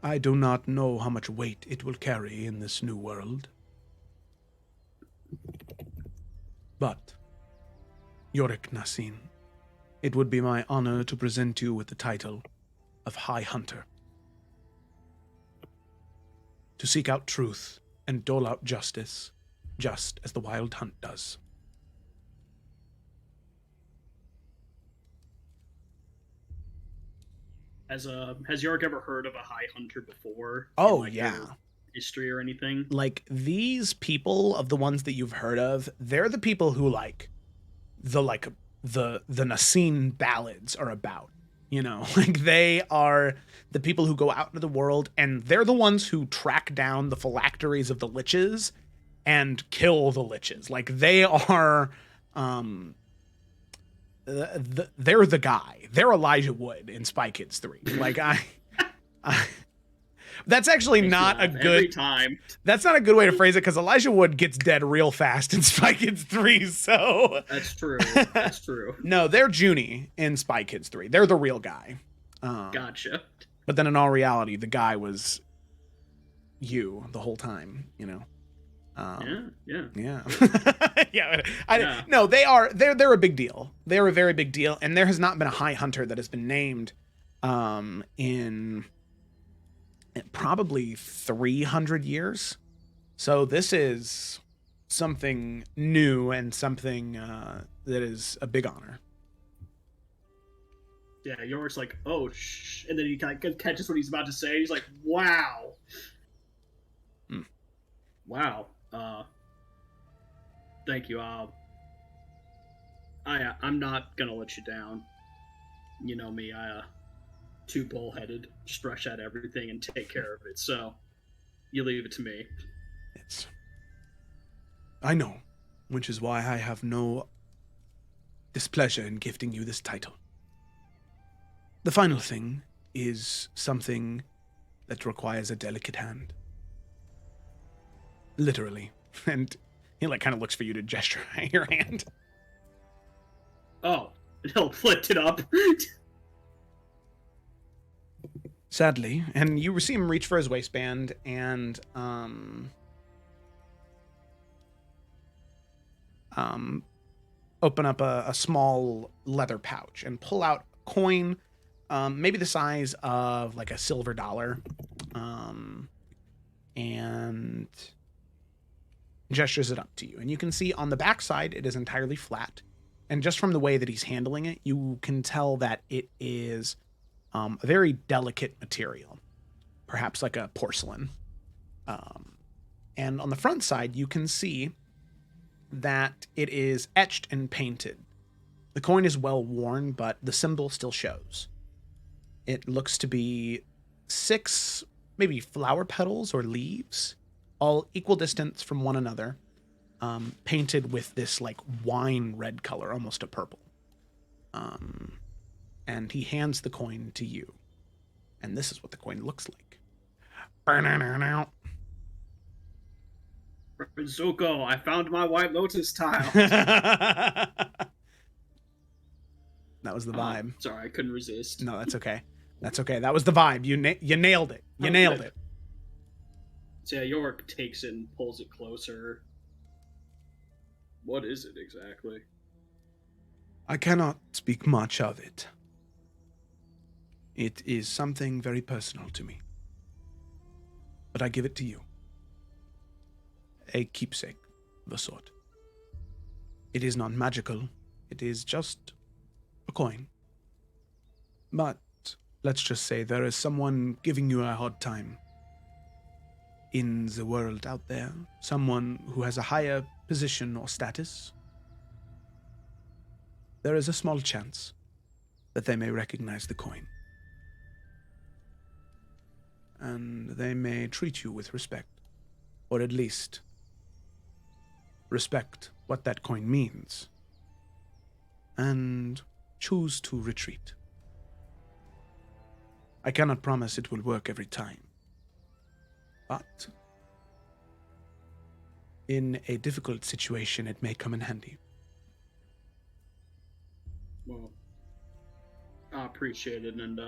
I do not know how much weight it will carry in this new world. But, Yorick Nassin, it would be my honor to present you with the title of High Hunter. To seek out truth and dole out justice, just as the Wild Hunt does. Has Yorick ever heard of a High Hunter before? Oh, in, yeah. Your history or anything? Like, these people, of the ones that you've heard of, they're the people who the Nassim ballads are about. You know, like, they are the people who go out into the world, and they're the ones who track down the phylacteries of the liches and kill the liches. Like, they are, they're the guy. They're Elijah Wood in Spy Kids 3. Like, that's actually not a good every time. That's not a good way to phrase it, because Elijah Wood gets dead real fast in Spy Kids 3. So That's true. That's true. no, they're Junie in Spy Kids 3. They're the real guy. Gotcha. But then in all reality, the guy was you the whole time. You know. Yeah. Yeah. No, they're a big deal. They're a very big deal, and there has not been a high hunter that has been named in probably 300 years. So this is something new and something that is a big honor. Yeah, York's like, oh, shh. And then he kind of catches what he's about to say. He's like, wow. Wow. Thank you. I'm not going to let you down. You know me, too bullheaded, just rush at everything and take care of it. So you leave it to me. I know, which is why I have no displeasure in gifting you this title. The final thing is something that requires a delicate hand. Literally. And he kind of looks for you to gesture your hand. Oh, he'll lift it up. Sadly, and you see him reach for his waistband and open up a small leather pouch and pull out a coin, maybe the size of like a silver dollar, and gestures it up to you. And you can see on the backside it is entirely flat, and just from the way that he's handling it, you can tell that it is a very delicate material, perhaps like a porcelain. And on the front side, you can see that it is etched and painted. The coin is well worn, but the symbol still shows. It looks to be 6 maybe flower petals or leaves, all equal distance from one another, painted with this like wine red color, almost a purple. And he hands the coin to you. And this is what the coin looks like. Zuko, I found my White Lotus tile. That was the vibe. Sorry, I couldn't resist. No, that's okay. That's okay. That was the vibe. You nailed it. You nailed it. So yeah, York takes it and pulls it closer. What is it exactly? I cannot speak much of it. It is something very personal to me. But I give it to you. A keepsake of a sort. It is not magical. It is just a coin. But let's just say there is someone giving you a hard time in the world out there. Someone who has a higher position or status. There is a small chance that they may recognize the coin. And they may treat you with respect. Or at least respect what that coin means. And choose to retreat. I cannot promise it will work every time. But in a difficult situation, it may come in handy. Well, I appreciate it, and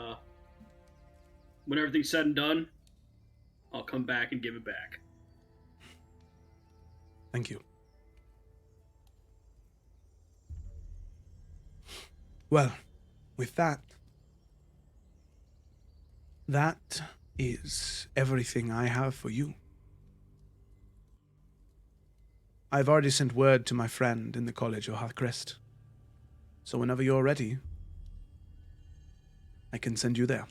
when everything's said and done, I'll come back and give it back. Thank you. Well, with that is everything I have for you. I've already sent word to my friend in the College of Harcrest. So whenever you're ready, I can send you there.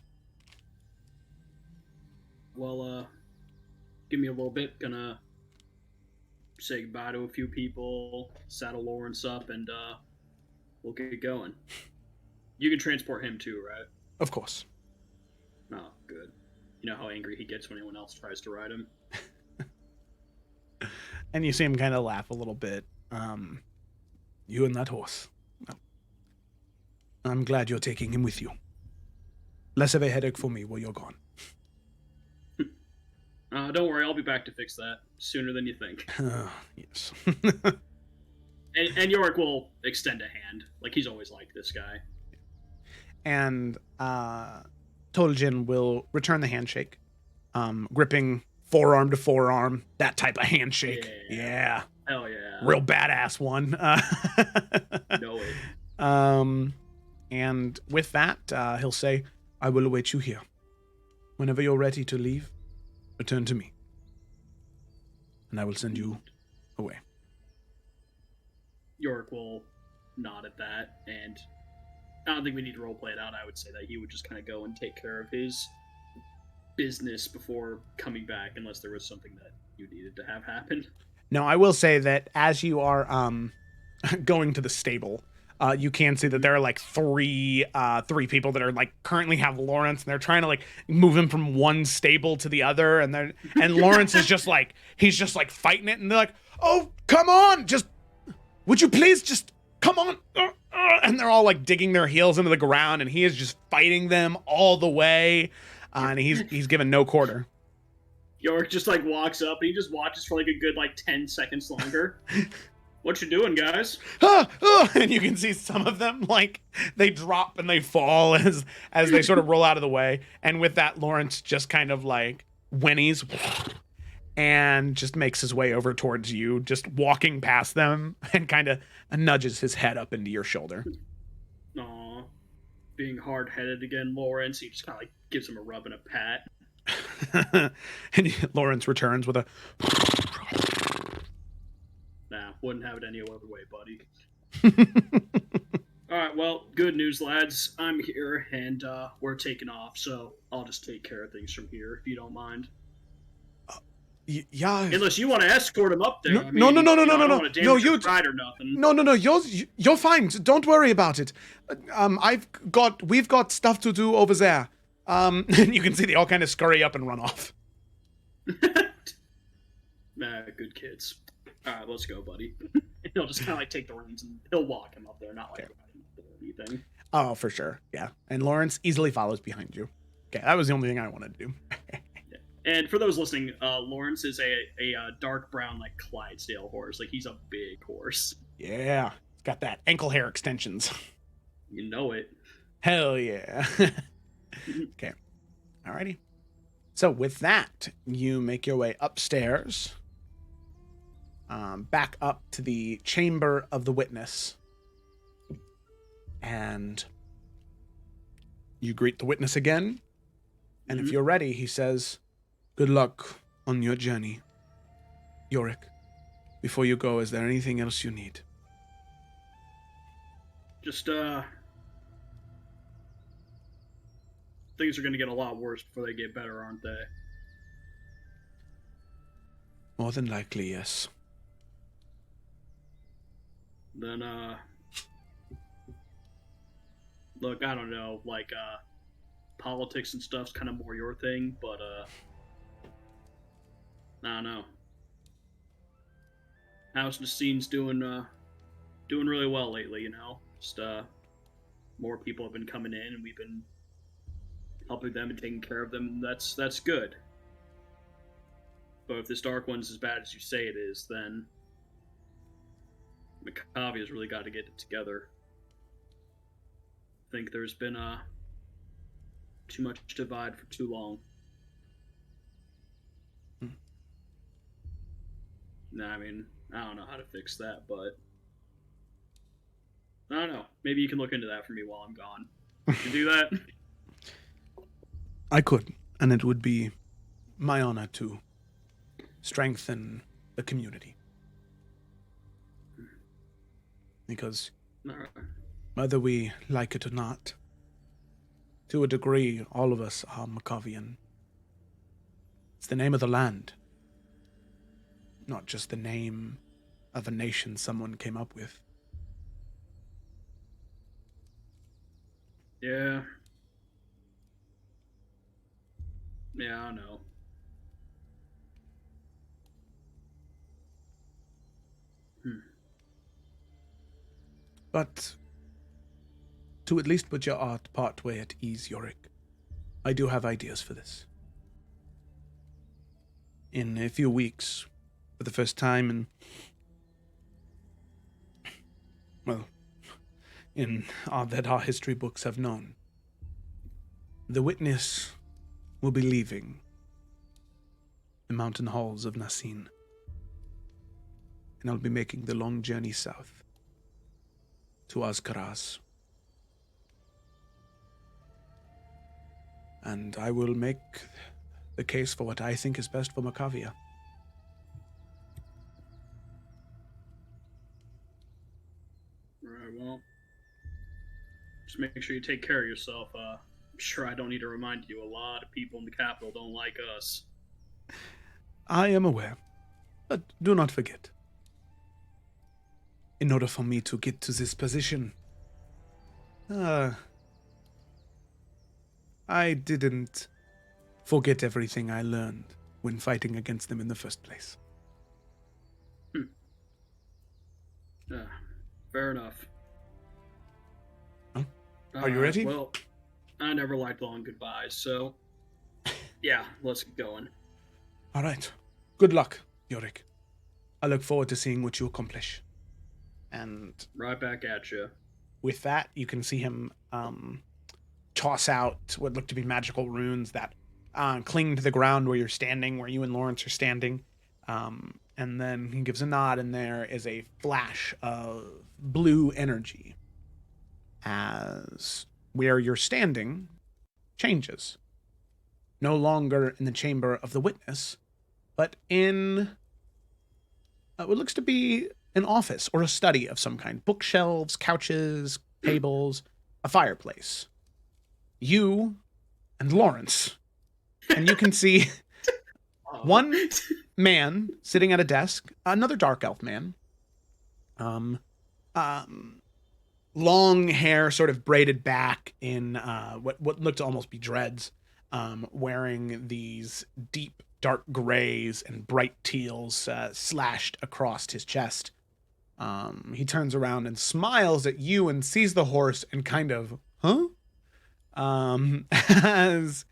Well, give me a little bit. Gonna say goodbye to a few people, saddle Lawrence up, and we'll get going. You can transport him too, right? Of course. Oh, good. You know how angry he gets when anyone else tries to ride him? And you see him kind of laugh a little bit. You and that horse. I'm glad you're taking him with you. Less of a headache for me while you're gone. Don't worry, I'll be back to fix that sooner than you think. Yes. and Yorick will extend a hand. Like, he's always liked this guy. And Toljin will return the handshake, gripping forearm to forearm, that type of handshake. Yeah. Hell yeah. Real badass one. Know it. And with that, he'll say, I will await you here. Whenever you're ready to leave, return to me. And I will send you away. Yorick will nod at that, and I don't think we need to roleplay it out. I would say that he would just kind of go and take care of his business before coming back, unless there was something that you needed to have happen. Now, I will say that as you are going to the stable, you can see that there are like three people that are like currently have Lawrence, and they're trying to like move him from one stable to the other, and Lawrence is just like, he's just like fighting it, and they're like, oh, come on, just would you please just come on, and they're all like digging their heels into the ground, and he is just fighting them all the way, and he's given no quarter. Yorick just like walks up, and he just watches for like a good like 10 seconds longer. What you doing, guys? And you can see some of them, like, they drop and they fall as they sort of roll out of the way. And with that, Lawrence just kind of, like, whinnies and just makes his way over towards you, just walking past them, and kind of nudges his head up into your shoulder. Aw. Being hard-headed again, Lawrence. He just kind of, like, gives him a rub and a pat. And Lawrence returns with a... Nah, wouldn't have it any other way, buddy. Alright, well, good news, lads. I'm here, and we're taking off, so I'll just take care of things from here, if you don't mind. Yeah. Unless you want to escort him up there. No, I mean, no. I don't want to damage you your ride or nothing. No. You're fine. Don't worry about it. We've got stuff to do over there. And you can see they all kind of scurry up and run off. Nah, good kids. Alright, let's go, buddy. He'll just kind of like take the reins and he'll walk him up there, not like ride him up there or anything. Oh, for sure. Yeah. And Lawrence easily follows behind you. Okay, that was the only thing I wanted to do. Yeah. And for those listening, Lawrence is a dark brown, like, Clydesdale horse. Like, he's a big horse. Yeah. It's got that ankle hair extensions. You know it. Hell yeah. Okay. Alrighty. So with that, you make your way upstairs. Back up to the chamber of the witness. And you greet the witness again. And if you're ready, he says, good luck on your journey. Yorick, before you go, is there anything else you need? Just, things are going to get a lot worse before they get better, aren't they? More than likely, yes. Then, look, I don't know, like, politics and stuff's kind of more your thing, but, I don't know. House Nastine's doing really well lately, you know? Just, more people have been coming in, and we've been helping them and taking care of them, and that's good. But if this Dark One's as bad as you say it is, then Makavia's really got to get it together. I think there's been too much divide for too long. Nah, I mean, I don't know how to fix that, but I don't know. Maybe you can look into that for me while I'm gone. You can do that? I could, and it would be my honor to strengthen the community. Because whether we like it or not, to a degree, all of us are Makavian. It's the name of the land. not just the name of a nation someone came up with. Yeah. Yeah, I know. Hmm. But to at least put your art part way at ease, Yorick, I do have ideas for this. In a few weeks, for the first time in, well, that our history books have known, the witness will be leaving the mountain halls of Nassin, and I'll be making the long journey south to Azkaraz. And I will make the case for what I think is best for Macavia. Alright, well, just make sure you take care of yourself. I'm sure I don't need to remind you, a lot of people in the capital don't like us. I am aware, but do not forget. In order for me to get to this position, I didn't forget everything I learned when fighting against them in the first place. Fair enough. Huh? Are you ready? Well, I never liked long goodbyes, so yeah, let's get going. All right. Good luck, Yorick. I look forward to seeing what you accomplish. And Right back at you. with that, you can see him toss out what look to be magical runes that cling to the ground where you're standing, where you and Lawrence are standing. And then he gives a nod, and there is a flash of blue energy as where you're standing changes. No longer in the chamber of the witness, but in what looks to be an office or a study of some kind. Bookshelves, couches, tables, a fireplace. You and Lawrence. And you can see one man sitting at a desk, another dark elf man. Long hair sort of braided back in what looked to almost be dreads, wearing these deep dark grays and bright teals slashed across his chest. He turns around and smiles at you and sees the horse and kind of, huh? As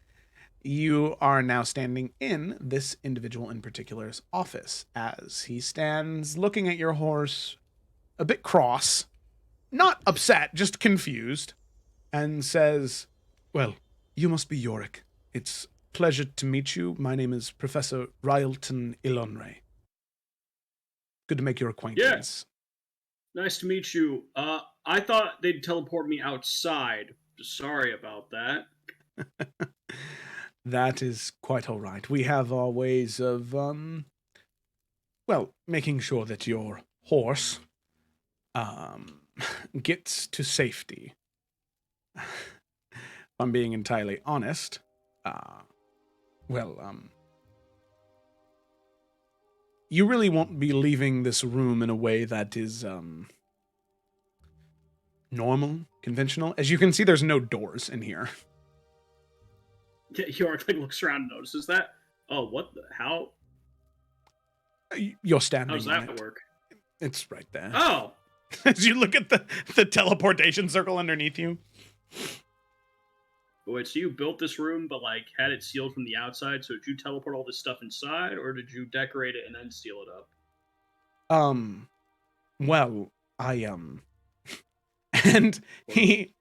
you are now standing in this individual in particular's office, as he stands looking at your horse, a bit cross, not upset, just confused, and says, "Well, you must be Yorick. It's a pleasure to meet you. My name is Professor Rylton Ilonre. Good to make your acquaintance." Nice to meet you. I thought they'd teleport me outside. Sorry about that. That is quite all right. We have our ways of, making sure that your horse, gets to safety. If I'm being entirely honest, you really won't be leaving this room in a way that is, normal, conventional. As you can see, there's no doors in here. York looks around and notices that. Oh, what the? How? You're standing How does on that it. work? It's right there. Oh! As you look at the teleportation circle underneath you. Wait, so you built this room but, had it sealed from the outside, so did you teleport all this stuff inside, or did you decorate it and then seal it up? And he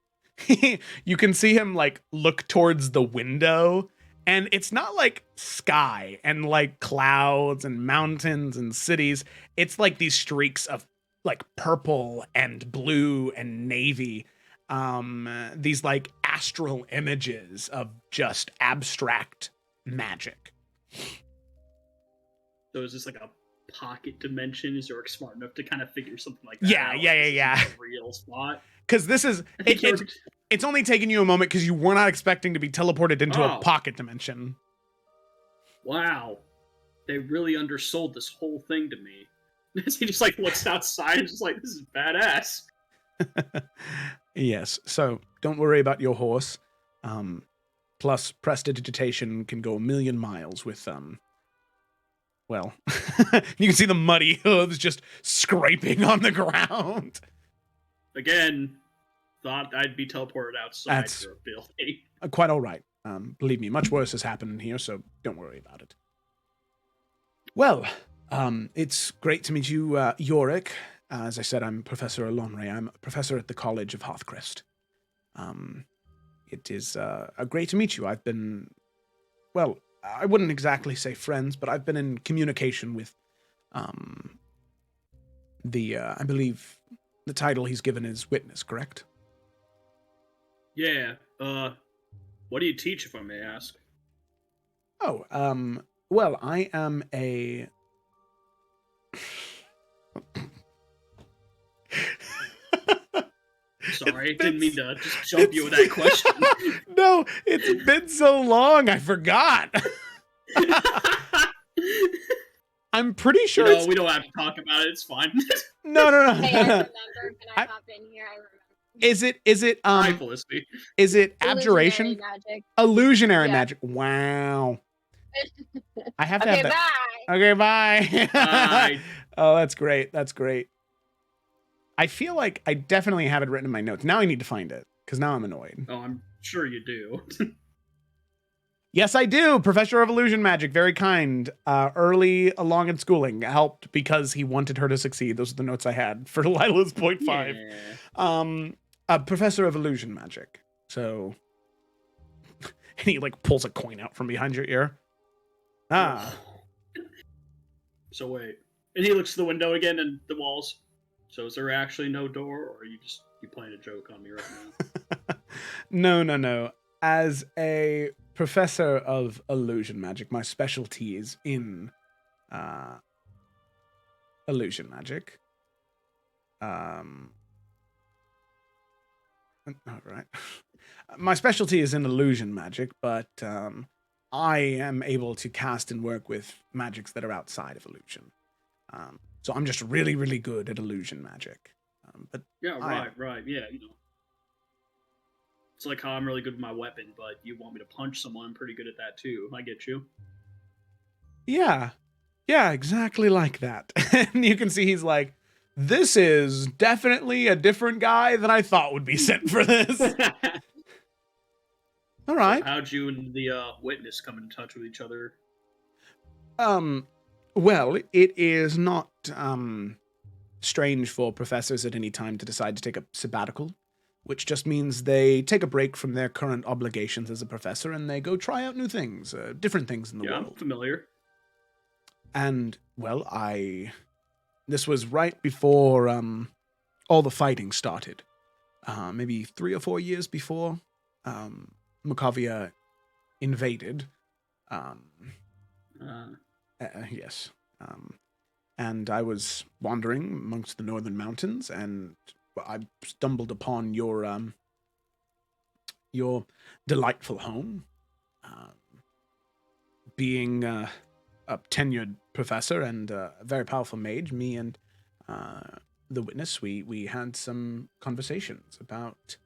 you can see him, look towards the window, and it's not like sky and clouds and mountains and cities. It's like these streaks of purple and blue and navy, these astral images of just abstract magic. So is this a pocket dimension? Is York smart enough to kind of figure something like that out? Yeah. A real spot? Because this is it's only taken you a moment because you were not expecting to be teleported into a pocket dimension. Wow. they really undersold this whole thing to me. He just like looks outside and just like, this is badass. Yes, so don't worry about your horse. Plus, prestidigitation can go 1,000,000 miles with, well, you can see the muddy hooves just scraping on the ground. Again, thought I'd be teleported outside for a building. Quite all right. Believe me, much worse has happened in here, so don't worry about it. Well, it's great to meet you, Yorick. As I said, I'm Professor Alonre. I'm a professor at the College of Hearthcrest. It is great to meet you. I've been, well, I wouldn't exactly say friends, but I've been in communication with I believe the title he's given is Witness, correct? Yeah. What do you teach, if I may ask? Oh, well, I am a... Sorry, didn't mean to just jump you with that question. No, it's been so long, I forgot. I'm pretty sure No, we don't have to talk about it. It's fine. No. Hey, I remember. Can I hop in here? I remember. Hi, Felicity. Is it abjuration? Illusionary magic. Illusionary Yeah. magic. Wow. I have to Okay, have that. bye. Okay, bye. Bye. Oh, that's great. That's great. I feel like I definitely have it written in my notes. Now I need to find it, because now I'm annoyed. Oh, I'm sure you do. Yes, I do. Professor of Illusion Magic, very kind. Early along in schooling, helped because he wanted her to succeed. Those are the notes I had for Lila's point 5. Yeah. Professor of Illusion Magic. So, and he like pulls a coin out from behind your ear. Ah. So wait. And he looks to the window again and the walls. So is there actually no door, or are you playing a joke on me right now? No. As a professor of illusion magic, my specialty is in illusion magic. All right. My specialty is in illusion magic, but I am able to cast and work with magics that are outside of illusion. So I'm just really, really good at illusion magic. But Yeah, right. Yeah, you know. It's like how I'm really good with my weapon, but you want me to punch someone, I'm pretty good at that too. I get you. Yeah, exactly like that. And you can see he's like, this is definitely a different guy than I thought would be sent for this. All right. So how'd you and the witness come in touch with each other? Well, it is not strange for professors at any time to decide to take a sabbatical, which just means they take a break from their current obligations as a professor and they go try out new things, different things in the world. I'm familiar. And, well, this was right before all the fighting started. Maybe 3 or 4 years before Macavia invaded. Yes. And I was wandering amongst the northern mountains, and I stumbled upon your delightful home. Being a tenured professor and a very powerful mage, me and the witness, we had some conversations about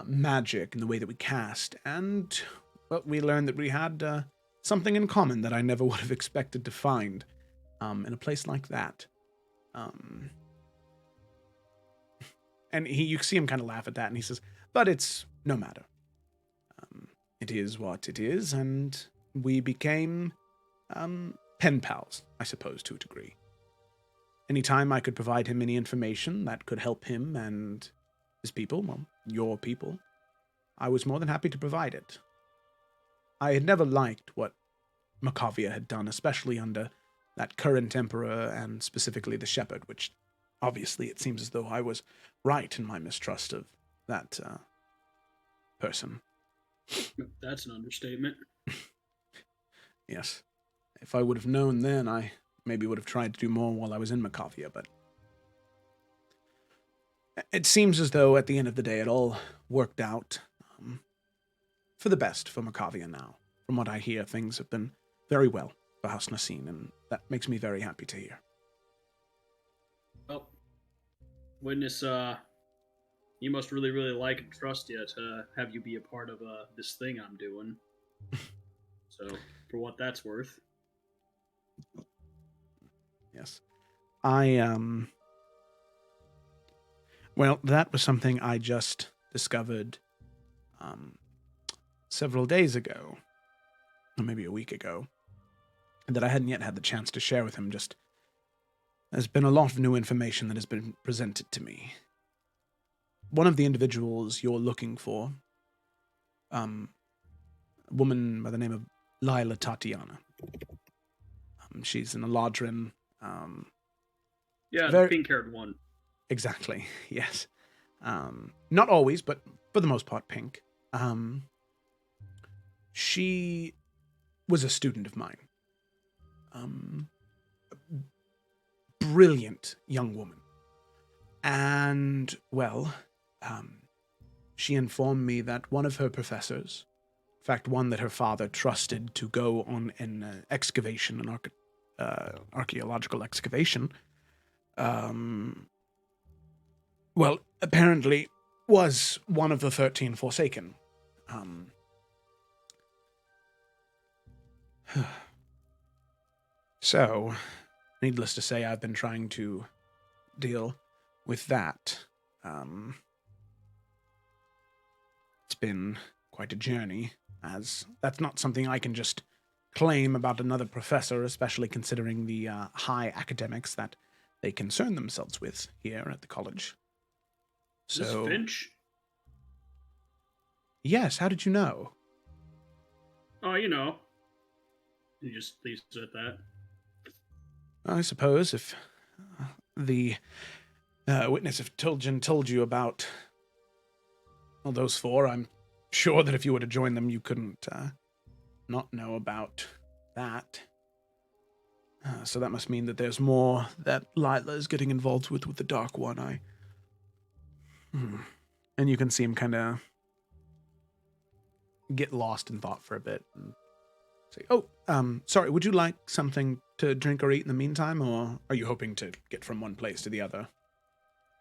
magic and the way that we cast, and well, we learned that we had something in common that I never would have expected to find in a place like that. And you see him kind of laugh at that, and he says, but it's no matter. It is what it is, and we became pen pals, I suppose, to a degree. Anytime I could provide him any information that could help him and his people, well, your people, I was more than happy to provide it. I had never liked what Macavia had done, especially under that current emperor and specifically the shepherd, which obviously it seems as though I was right in my mistrust of that person. That's an understatement. Yes. If I would have known then, I maybe would have tried to do more while I was in Macavia, but it seems as though at the end of the day it all worked out for the best for Macavia now. From what I hear, things have been very well for House Nasine, and that makes me very happy to hear. Well, witness, you must really, really like and trust you to have you be a part of this thing I'm doing. So, for what that's worth. Yes. Well, that was something I just discovered several days ago, or maybe a week ago, that I hadn't yet had the chance to share with him. Just there's been a lot of new information that has been presented to me. One of the individuals you're looking for, a woman by the name of Lila Tatiana. She's an Eladrin. Yeah, very, the pink-haired one. Exactly, yes. Not always, but for the most part, pink. She was a student of mine. Brilliant young woman. And, well, she informed me that one of her professors, in fact, one that her father trusted to go on an excavation, an archaeological excavation, well, apparently was one of the 13 Forsaken. So, needless to say, I've been trying to deal with that. It's been quite a journey, as that's not something I can just claim about another professor, especially considering the high academics that they concern themselves with here at the college. So, is this Finch? Yes, how did you know? Oh, you know. He just leaves it at that. I suppose if the witness of Tulgin told you about those four, I'm sure that if you were to join them, you couldn't not know about that. So that must mean that there's more that Lila is getting involved with the Dark One. And you can see him kind of get lost in thought for a bit and say, sorry, would you like something to drink or eat in the meantime, or are you hoping to get from one place to the other?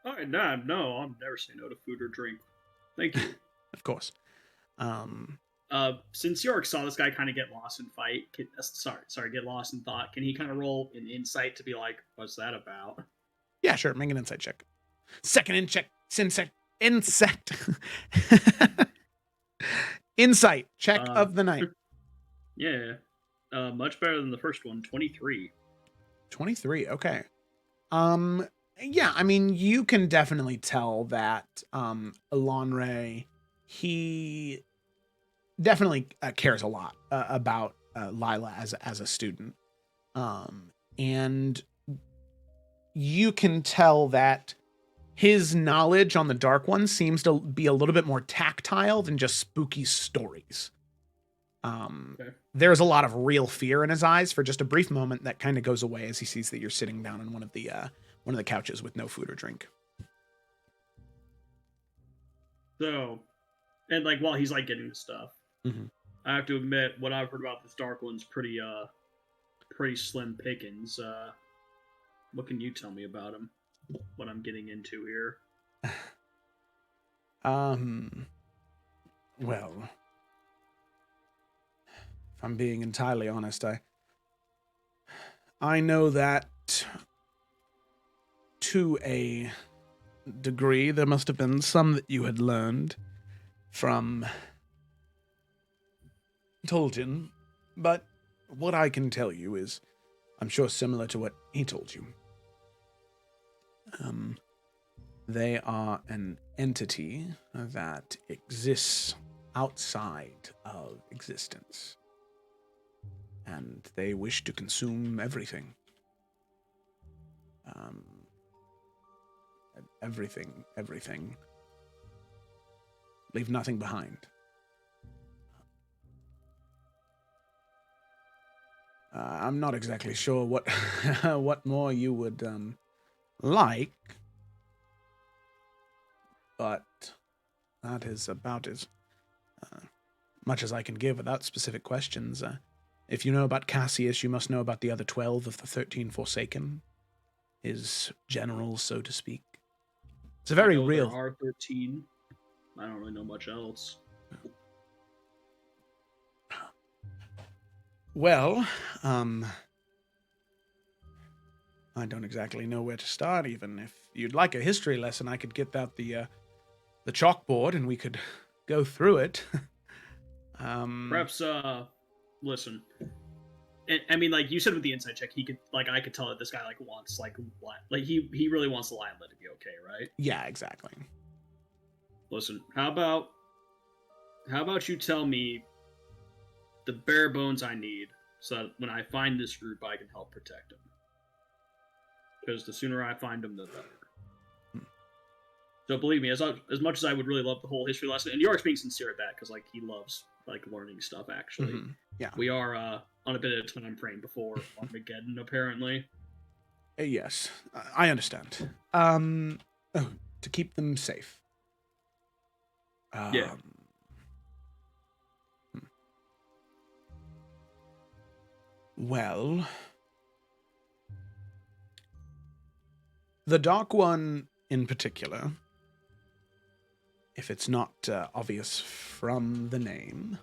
No, I'll never say no to food or drink. Thank you. Of course. Since York saw this guy kind of get lost in get lost in thought, can he kind of roll an insight to be like, what's that about? Yeah, sure. Make an insight check. Second insect. Insight check of the night. Yeah. Much better than the first one. 23. 23. Okay. Yeah, I mean, you can definitely tell that Elanre, he definitely cares a lot about Lila as a student. And you can tell that his knowledge on the Dark One seems to be a little bit more tactile than just spooky stories. Okay. There's a lot of real fear in his eyes for just a brief moment that kind of goes away as he sees that you're sitting down on one of the couches with no food or drink. So, and like while he's like getting the stuff, mm-hmm. I have to admit what I've heard about this Dark One's pretty slim pickings. What can you tell me about him? What I'm getting into here? Well, if I'm being entirely honest, I know that to a degree there must have been some that you had learned from Tolkien, but what I can tell you is, I'm sure similar to what he told you. They are an entity that exists outside of existence, and they wish to consume everything. Everything. Leave nothing behind. I'm not exactly sure what what more you would like, but that is about as much as I can give without specific questions. If you know about Cassius, you must know about the other 12 of the 13 Forsaken. His generals, so to speak. It's a very I know real... There are 13. I don't really know much else. Well, I don't exactly know where to start, even. If you'd like a history lesson, I could get out the chalkboard and we could go through it. Perhaps, listen. I mean, like you said with the insight check, he could, like, I could tell that this guy wants he really wants the Lionlet to be okay, right? Yeah, exactly. Listen, how about you tell me the bare bones I need so that when I find this group, I can help protect them. Because the sooner I find them, the better. So believe me, as much as I would really love the whole history lesson, and York's being sincere at that, because he loves learning stuff. Actually, Yeah, we are on a bit of a time frame before Armageddon, apparently. Yes, I understand. To keep them safe. Yeah. Well, the Dark One in particular, if it's not obvious from the name,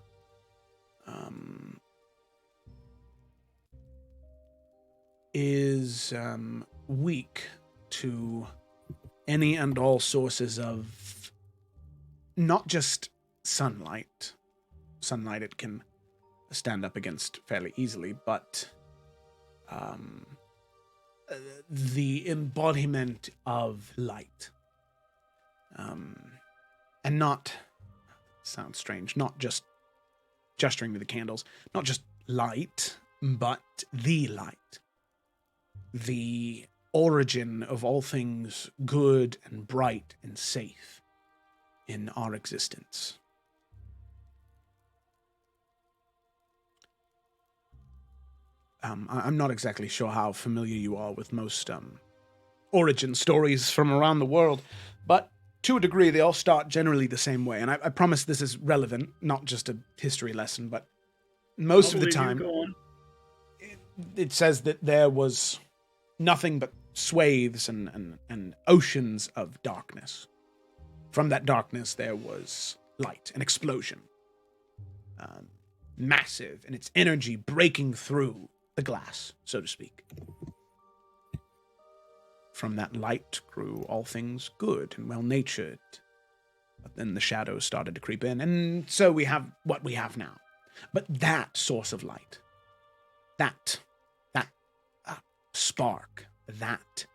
is weak to any and all sources of not just sunlight. Sunlight it can stand up against fairly easily, but the embodiment of light. And not, sounds strange, not just gesturing to the candles, not just light, but the light. The origin of all things good and bright and safe in our existence. I'm not exactly sure how familiar you are with most origin stories from around the world, but to a degree, they all start generally the same way. And I promise this is relevant, not just a history lesson, but most of the time, it says that there was nothing but swathes and oceans of darkness. From that darkness, there was light, an explosion. Massive, and its energy breaking through the glass, so to speak. From that light grew all things good and well-natured. But then the shadows started to creep in, and so we have what we have now. But that source of light, that spark, that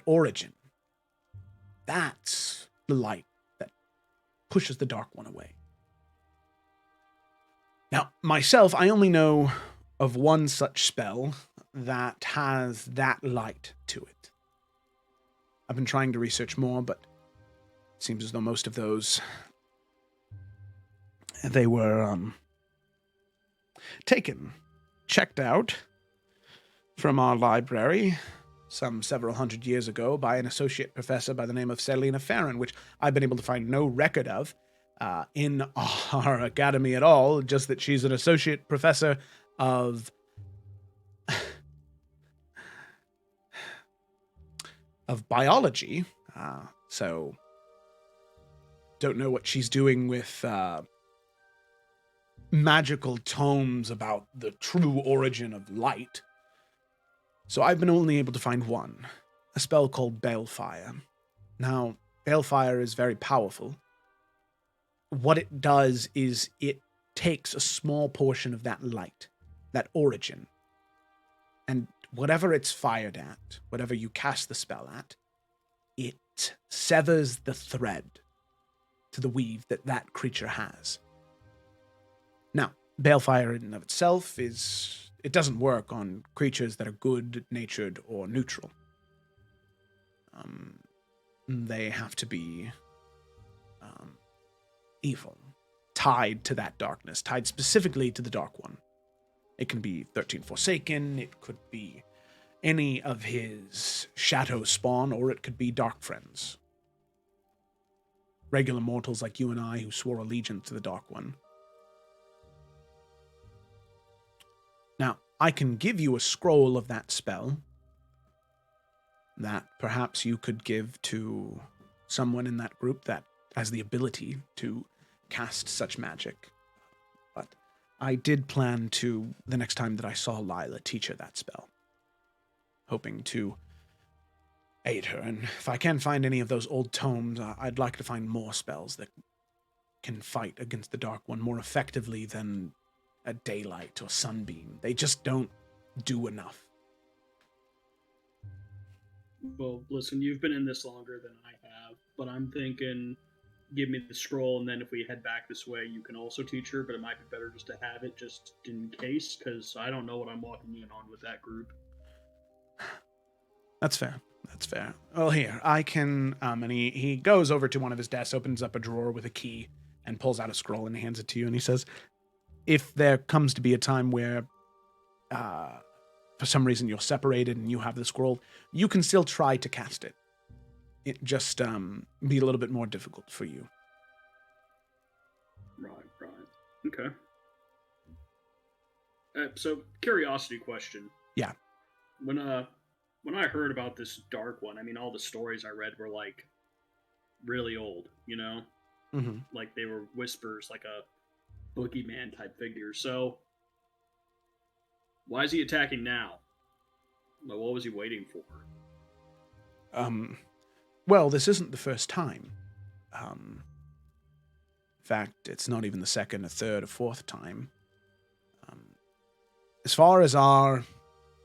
origin, that's the light that pushes the Dark One away. Now, myself, I only know of one such spell that has that light to it. I've been trying to research more, but it seems as though most of those, they were taken, checked out from our library some several hundred years ago by an associate professor by the name of Selena Farron, which I've been able to find no record of in our academy at all, just that she's an associate professor of biology, so don't know what she's doing with magical tomes about the true origin of light. So I've been only able to find one, a spell called Balefire. Now, Balefire is very powerful. What it does is it takes a small portion of that light, that origin, and whatever it's fired at, whatever you cast the spell at, it severs the thread to the weave that creature has. Now, Balefire in and of itself it doesn't work on creatures that are good-natured or neutral. They have to be evil, tied to that darkness, tied specifically to the Dark One. It can be 13 Forsaken, it could be any of his shadow spawn, or it could be dark friends. Regular mortals like you and I who swore allegiance to the Dark One. I can give you a scroll of that spell that perhaps you could give to someone in that group that has the ability to cast such magic. But I did plan to, the next time that I saw Lila, teach her that spell, hoping to aid her. And if I can find any of those old tomes, I'd like to find more spells that can fight against the Dark One more effectively than a daylight or sunbeam. They just don't do enough. Well, listen, you've been in this longer than I have, but I'm thinking give me the scroll, and then if we head back this way, you can also teach her, but it might be better just to have it just in case, because I don't know what I'm walking in on with that group. That's fair. That's fair. Well, here, I can, and he goes over to one of his desks, opens up a drawer with a key, and pulls out a scroll and hands it to you, and he says, if there comes to be a time where, for some reason you're separated and you have the scroll, you can still try to cast it. It just, be a little bit more difficult for you. Right. Okay. So, curiosity question. Yeah. When I heard about this Dark One, I mean, all the stories I read were, like, really old, you know? Mm-hmm. Like, they were whispers, like a boogeyman type figure. So, why is he attacking now? Like, what was he waiting for? Well, this isn't the first time. In fact, it's not even the second, or third, or fourth time. As far as our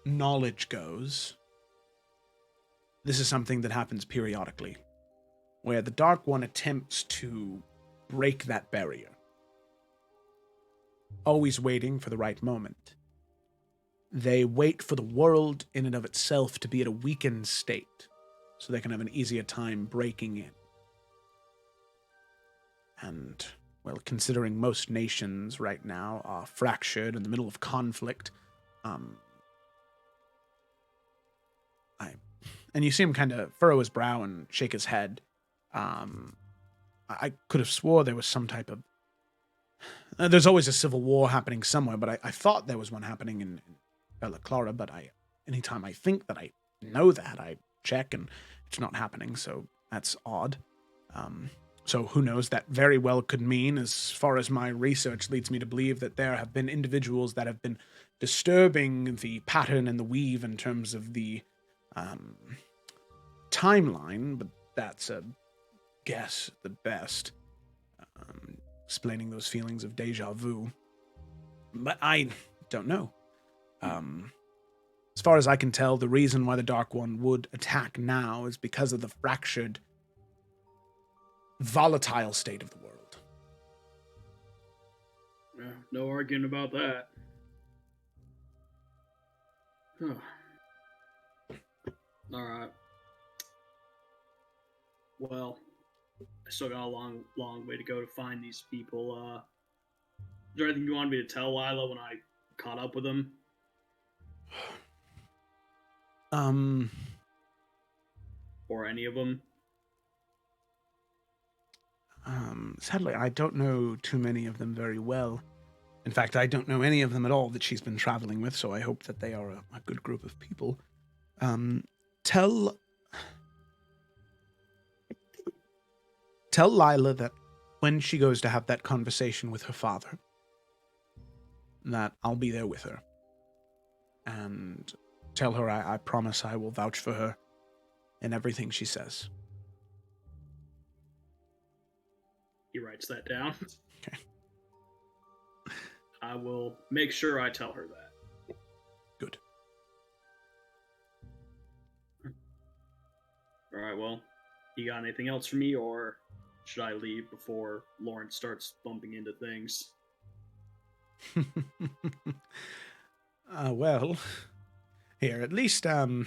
knowledge goes, this is something that happens periodically, where the Dark One attempts to break that barrier, always waiting for the right moment. They wait for the world in and of itself to be at a weakened state, so they can have an easier time breaking in. And, well, considering most nations right now are fractured in the middle of conflict, and you see him kind of furrow his brow and shake his head. I could have swore there was some type of... there's always a civil war happening somewhere, but I thought there was one happening in Bella Clara, but anytime I think that I know that, I check and it's not happening, so that's odd. So who knows, that very well could mean, as far as my research leads me to believe, that there have been individuals that have been disturbing the pattern and the weave in terms of the timeline, but that's a guess at the best, explaining those feelings of deja vu. But I don't know. As far as I can tell, the reason why the Dark One would attack now is because of the fractured, volatile state of the world. Yeah, no arguing about that. Alright. Well, I still got a long way to go to find these people. Is there anything you wanted me to tell Lila when I caught up with them? Or any of them? Sadly, I don't know too many of them very well. In fact, I don't know any of them at all that she's been traveling with, so I hope that they are a good group of people. Tell Lila that when she goes to have that conversation with her father, that I'll be there with her. And tell her I promise I will vouch for her in everything she says. He writes that down. Okay. I will make sure I tell her that. Good. Alright, well, you got anything else for me, or should I leave before Lawrence starts bumping into things? Well, here, at least, and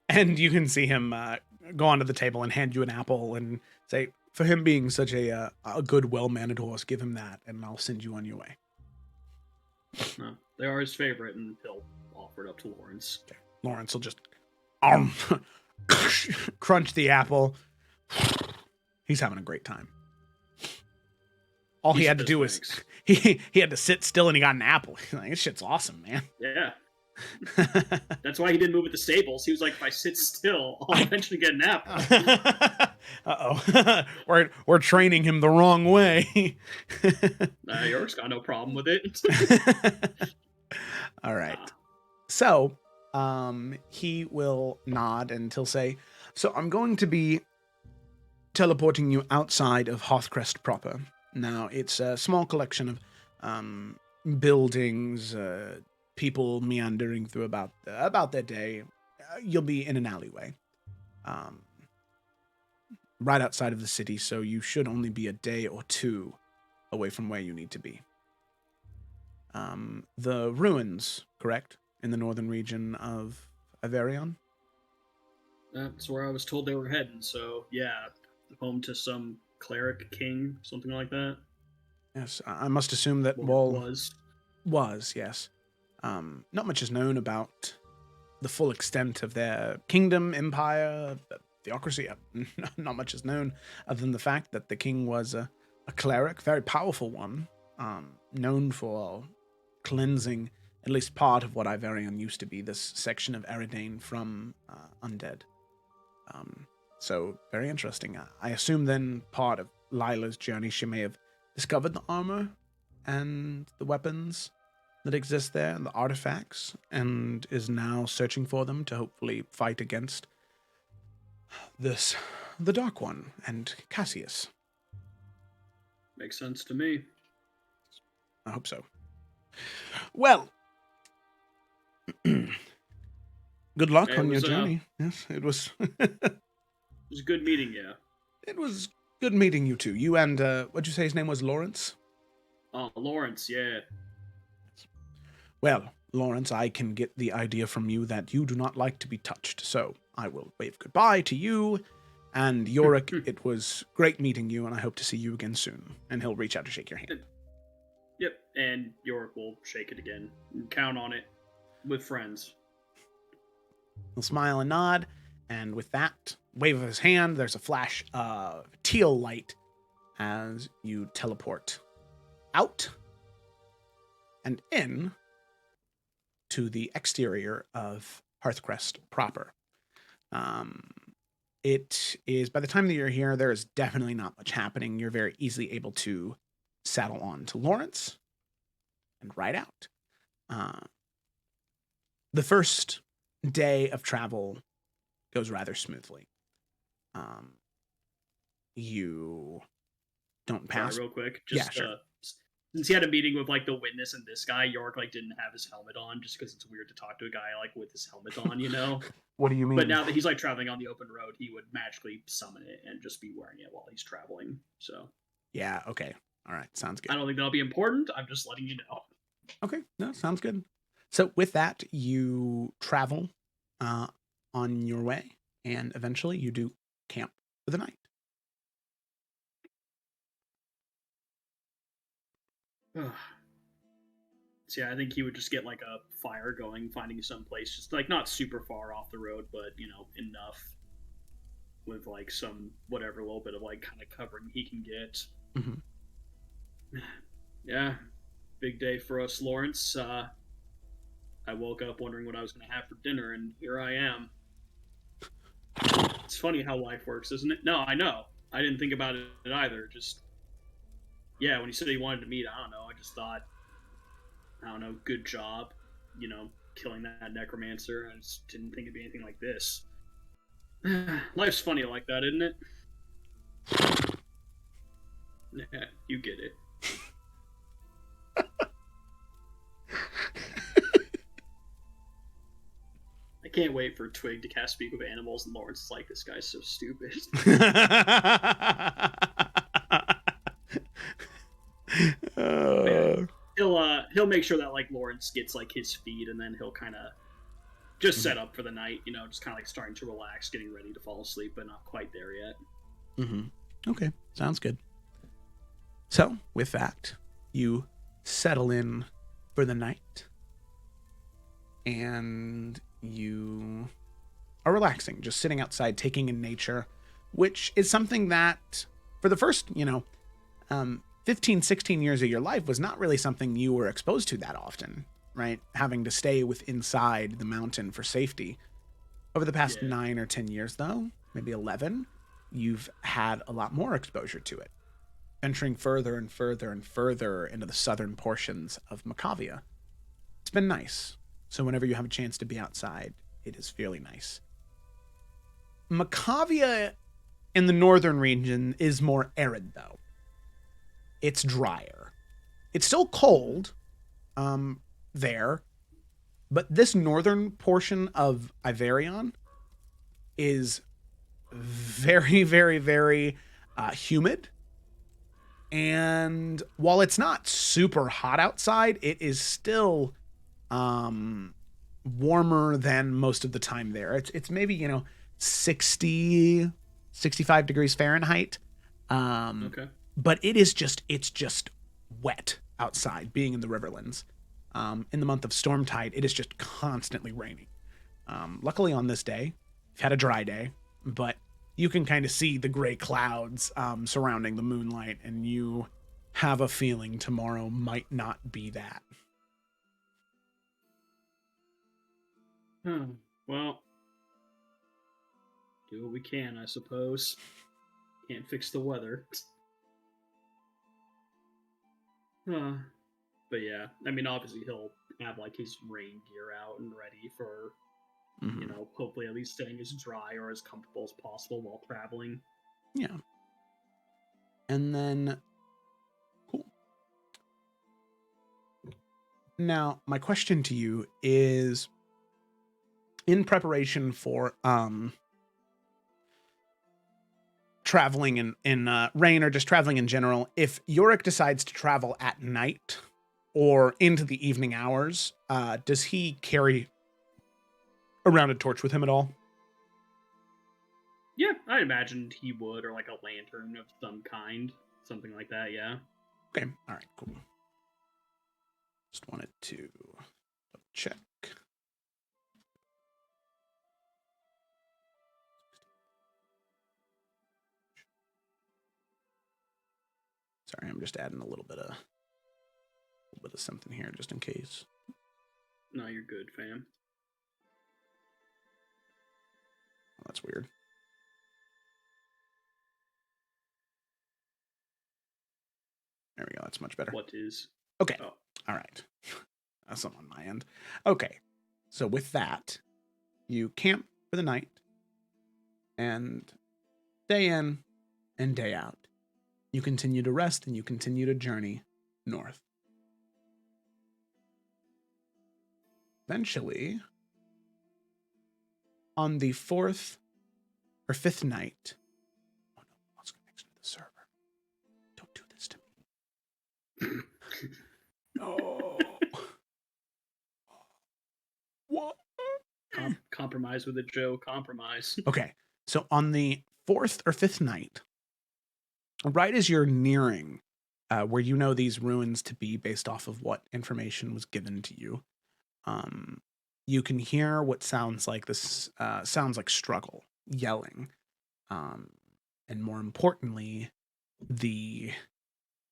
you can see him go onto the table and hand you an apple and say, for him being such a good, well-mannered horse, give him that, and I'll send you on your way. No, they are his favorite, and he'll offer it up to Lawrence. Okay. Lawrence will just crunch the apple. He's having a great time. all he had to do was he had to sit still and he got an apple. Like, this shit's awesome, man. Yeah. That's why he didn't move at the stables. He was like, if I sit still, I'll eventually get an apple. Uh-oh. we're training him the wrong way. York's got no problem with it. All right. So, he will nod and he'll say, so I'm going to be teleporting you outside of Hearthcrest proper. Now, it's a small collection of buildings, people meandering through about their day. You'll be in an alleyway. Right outside of the city, so you should only be a day or two away from where you need to be. The ruins, correct? In the northern region of Iverion? That's where I was told they were heading, so yeah. Home to some cleric king, something like that. Yes, I must assume that was, yes. Not much is known about the full extent of their kingdom, empire, theocracy. Not much is known other than the fact that the king was a cleric, very powerful one, known for cleansing at least part of what Iverion used to be, this section of Eridane from undead. So, very interesting. I assume then part of Lila's journey, she may have discovered the armor and the weapons that exist there, and the artifacts, and is now searching for them to hopefully fight against the Dark One, and Cassius. Makes sense to me. I hope so. Well, good luck on your journey. Yes, it was... It was a good meeting you. It was good meeting you too. You and, what'd you say his name was, Lawrence? Oh, Lawrence, yeah. Well, Lawrence, I can get the idea from you that you do not like to be touched, so I will wave goodbye to you. And Yorick, it was great meeting you, and I hope to see you again soon. And he'll reach out to shake your hand. Yep, and Yorick will shake it again. Count on it. With friends. He'll smile and nod, and with that wave of his hand, there's a flash of teal light as you teleport out and in to the exterior of Hearthcrest proper. It is, by the time that you're here, there is definitely not much happening. You're very easily able to saddle on to Lawrence and ride out. The first day of travel goes rather smoothly. You don't pass. Sorry, real quick. Just, yeah, sure. Since he had a meeting with like the witness and this guy, York like didn't have his helmet on just because it's weird to talk to a guy like with his helmet on, you know. What do you mean? But now that he's like traveling on the open road, he would magically summon it and just be wearing it while he's traveling. So yeah, okay, all right, sounds good. I don't think that'll be important. I'm just letting you know. Okay, no, sounds good. So with that, you travel on your way, and eventually you do camp for the night. So yeah, I think he would just get like a fire going, finding some place just like not super far off the road, but you know, enough with like some whatever little bit of like kind of covering he can get. Mm-hmm. Yeah, big day for us, Lawrence. I woke up wondering what I was going to have for dinner, and here I am. It's funny how life works, isn't it? No, I know. I didn't think about it either. Just yeah, when he said he wanted to meet, I don't know. I just thought, I don't know, good job, you know, killing that necromancer. I just didn't think it'd be anything like this. Life's funny like that, isn't it? Yeah, you get it. I can't wait for Twig to cast Speak with Animals, and Lawrence is like, this guy's so stupid. He'll make sure that like Lawrence gets like his feed, and then he'll kind of just set up for the night, you know, just kind of like starting to relax, getting ready to fall asleep, but not quite there yet. Mm-hmm. Okay, sounds good. So with that, you settle in for the night, and you are relaxing, just sitting outside, taking in nature, which is something that for the first, 15, 16 years of your life was not really something you were exposed to that often, right? Having to stay inside the mountain for safety. Over the past 9 or 10 years, though, maybe 11, you've had a lot more exposure to it, venturing further and further and further into the southern portions of Macavia. It's been nice. So whenever you have a chance to be outside, it is fairly nice. Macavia in the northern region is more arid, though. It's drier. It's still cold there, but this northern portion of Iverion is very, very, very humid. And while it's not super hot outside, it is still warmer than most of the time there. It's maybe, 60, 65 degrees Fahrenheit. Okay. But it's just wet outside, being in the Riverlands. In the month of Stormtide, it is just constantly raining. Luckily on this day, we've had a dry day, but you can kind of see the gray clouds surrounding the moonlight, and you have a feeling tomorrow might not be that. Well, do what we can, I suppose. Can't fix the weather. But yeah, I mean, obviously he'll have like his rain gear out and ready for, hopefully at least staying as dry or as comfortable as possible while traveling. Yeah. And then, cool. Now, my question to you is, in preparation for traveling in rain or just traveling in general, if Yorick decides to travel at night or into the evening hours, does he carry around a torch with him at all? Yeah, I imagined he would, or like a lantern of some kind, something like that, yeah. Okay, all right, cool. Just wanted to check. Sorry, I'm just adding a little bit of something here just in case. No, you're good, fam. Oh, that's weird. There we go. That's much better. What is? Okay. Oh. All right. That's something on my end. Okay. So with that, you camp for the night, and day in and day out, you continue to rest and you continue to journey north. Eventually, on the 4th or 5th night, oh no, lost connection to the server. Don't do this to me. No. What? Compromise with it, Joe. Compromise. Okay, so on the 4th or 5th night, right as you're nearing where you know these ruins to be based off of what information was given to you, you can hear what sounds like struggle, yelling, and more importantly, the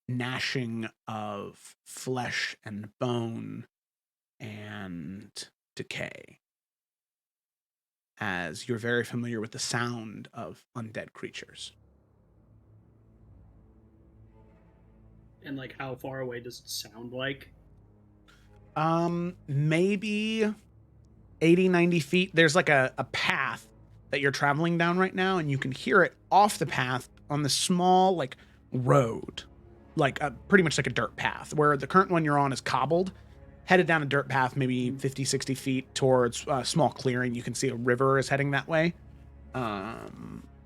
gnashing of flesh and bone and decay, as you're very familiar with the sound of undead creatures. And like, how far away does it sound like? Maybe 80, 90 feet. There's like a path that you're traveling down right now, and you can hear it off the path on the small like road, like pretty much like a dirt path, where the current one you're on is cobbled, headed down a dirt path, maybe 50, 60 feet towards a small clearing. You can see a river is heading that way.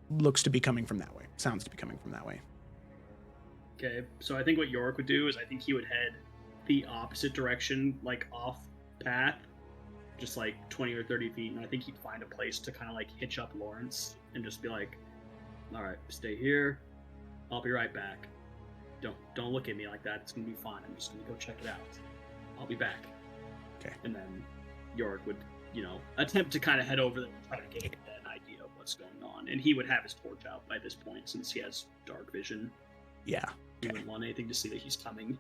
Looks to be coming from that way. Sounds to be coming from that way. Okay, so I think what Yorick would do is I think he would head the opposite direction, like off path, just like 20 or 30 feet, and I think he'd find a place to kind of like hitch up Lawrence and just be like, all right, stay here. I'll be right back. Don't look at me like that. It's going to be fine. I'm just going to go check it out. I'll be back. Okay. And then Yorick would, attempt to kind of head over there and try to get an idea of what's going on. And he would have his torch out by this point since he has dark vision. Yeah. You wouldn't want anything to see that he's coming.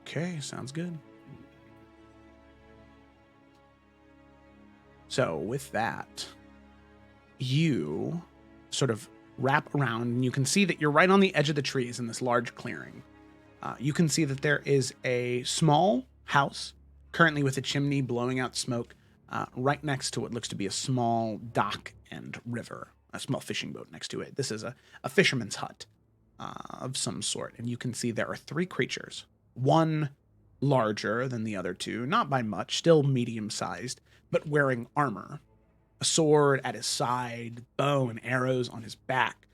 Okay, sounds good. So with that, you sort of wrap around and you can see that you're right on the edge of the trees in this large clearing. You can see that there is a small house, currently with a chimney blowing out smoke, right next to what looks to be a small dock and river, a small fishing boat next to it. This is a fisherman's hut of some sort, and you can see there are 3 creatures. One larger than the other 2, not by much, still medium-sized, but wearing armor. A sword at his side, bow and arrows on his back.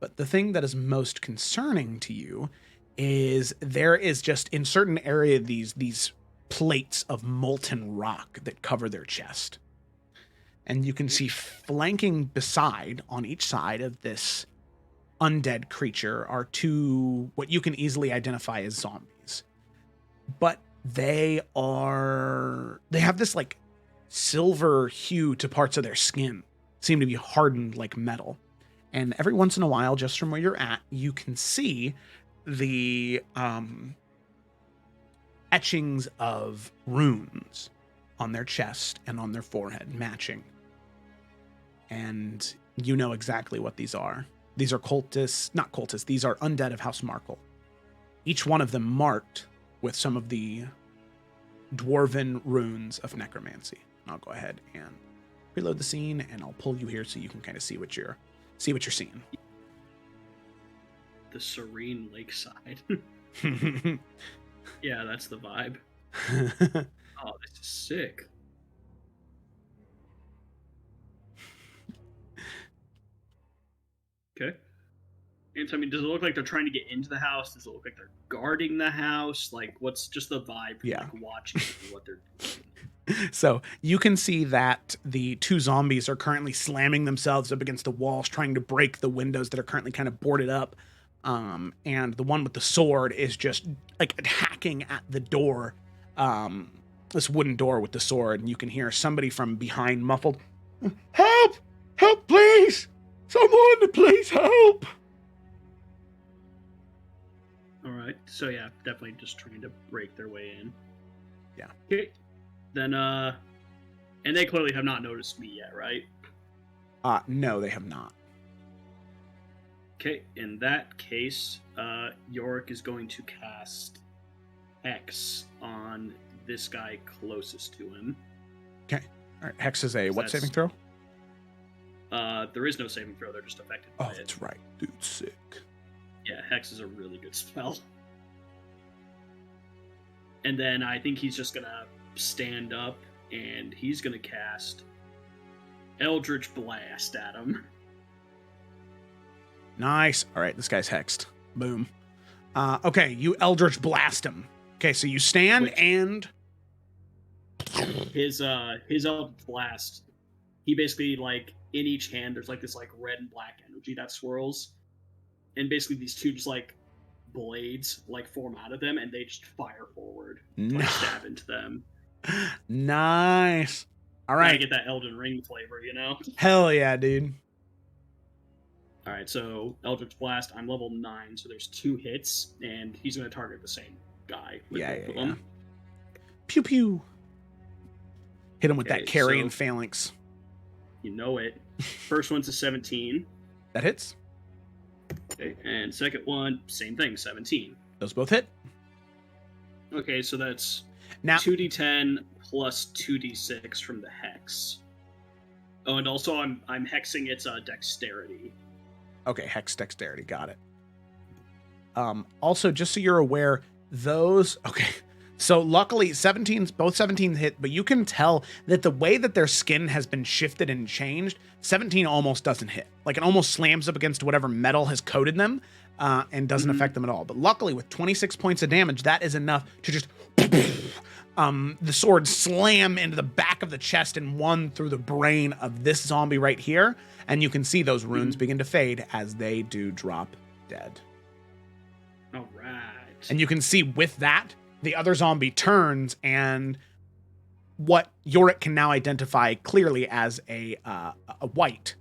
But the thing that is most concerning to you is there is just in certain area these plates of molten rock that cover their chest. And you can see flanking beside, on each side of this undead creature, are 2 what you can easily identify as zombies. But they have this like silver hue to parts of their skin, seem to be hardened like metal. And every once in a while, just from where you're at, you can see the etchings of runes on their chest and on their forehead matching. And you know exactly what these are. These are not cultists, these are undead of House Markle. Each one of them marked with some of the dwarven runes of necromancy. I'll go ahead and reload the scene and I'll pull you here so you can kind of see what you're seeing. The serene lakeside. Yeah, that's the vibe. Oh, this is sick. Okay. And so, I mean, does it look like they're trying to get into the house? Does it look like they're guarding the house? Like, what's just the vibe from like watching what they're doing? So you can see that the 2 zombies are currently slamming themselves up against the walls, trying to break the windows that are currently kind of boarded up. And the one with the sword is just like hacking at the door, this wooden door with the sword. And you can hear somebody from behind muffled, "Help! Help, please! Someone, please help!" All right. So yeah, definitely just trying to break their way in. Yeah. Okay. Then and they clearly have not noticed me yet, right? No, they have not. Okay. In that case, Yorick is going to cast Hex on this guy closest to him. Okay. All right. Hex is a what saving throw? There is no saving throw. They're just affected by it. That's right. Dude, sick. Yeah, Hex is a really good spell. And then I think he's just gonna stand up and he's gonna cast Eldritch Blast at him. Nice. All right, this guy's hexed. Boom. Okay, you Eldritch Blast him. Okay, so you stand and his Eldritch Blast, he basically, like, in each hand there's like this like red and black energy that swirls. And basically these 2 just like blades like form out of them and they just fire forward. Like stab into them. Nice. All right. I get that Elden Ring flavor, you know? Hell yeah, dude. All right, so Eldritch Blast, I'm level 9, so there's 2 hits, and he's going to target the same guy. Yeah. Pew pew. Hit him with that carrion phalanx. You know it. First one's a 17. That hits. Okay, and second one, same thing, 17. Those both hit. Okay, so that's now 2d10 plus 2d6 from the hex. Oh, and also I'm hexing its dexterity. Okay, hex dexterity, got it. Also, just so you're aware, those so luckily both 17 hit, but you can tell that the way that their skin has been shifted and changed, 17 almost doesn't hit. Like it almost slams up against whatever metal has coated them and doesn't affect them at all. But luckily with 26 points of damage, that is enough to just the sword slam into the back of the chest and one through the brain of this zombie right here. And you can see those runes begin to fade as they do drop dead. All right. And you can see with that, the other zombie turns and what Yorick can now identify clearly as a white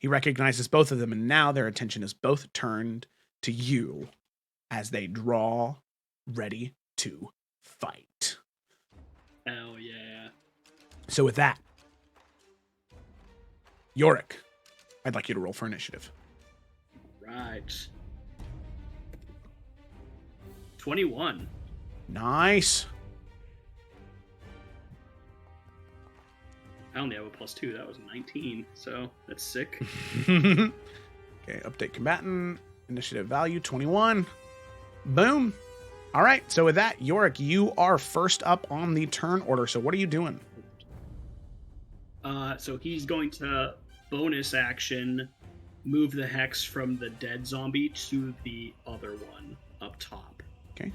He recognizes both of them, and now their attention is both turned to you as they draw ready to fight. Hell yeah. So with that, Yorick, I'd like you to roll for initiative. Right. 21. Nice. I only have a +2. That was 19. So that's sick. Okay, update combatant. Initiative value 21. Boom. All right, so with that, Yorick, you are first up on the turn order. So what are you doing? So he's going to bonus action move the hex from the dead zombie to the other one up top. Okay.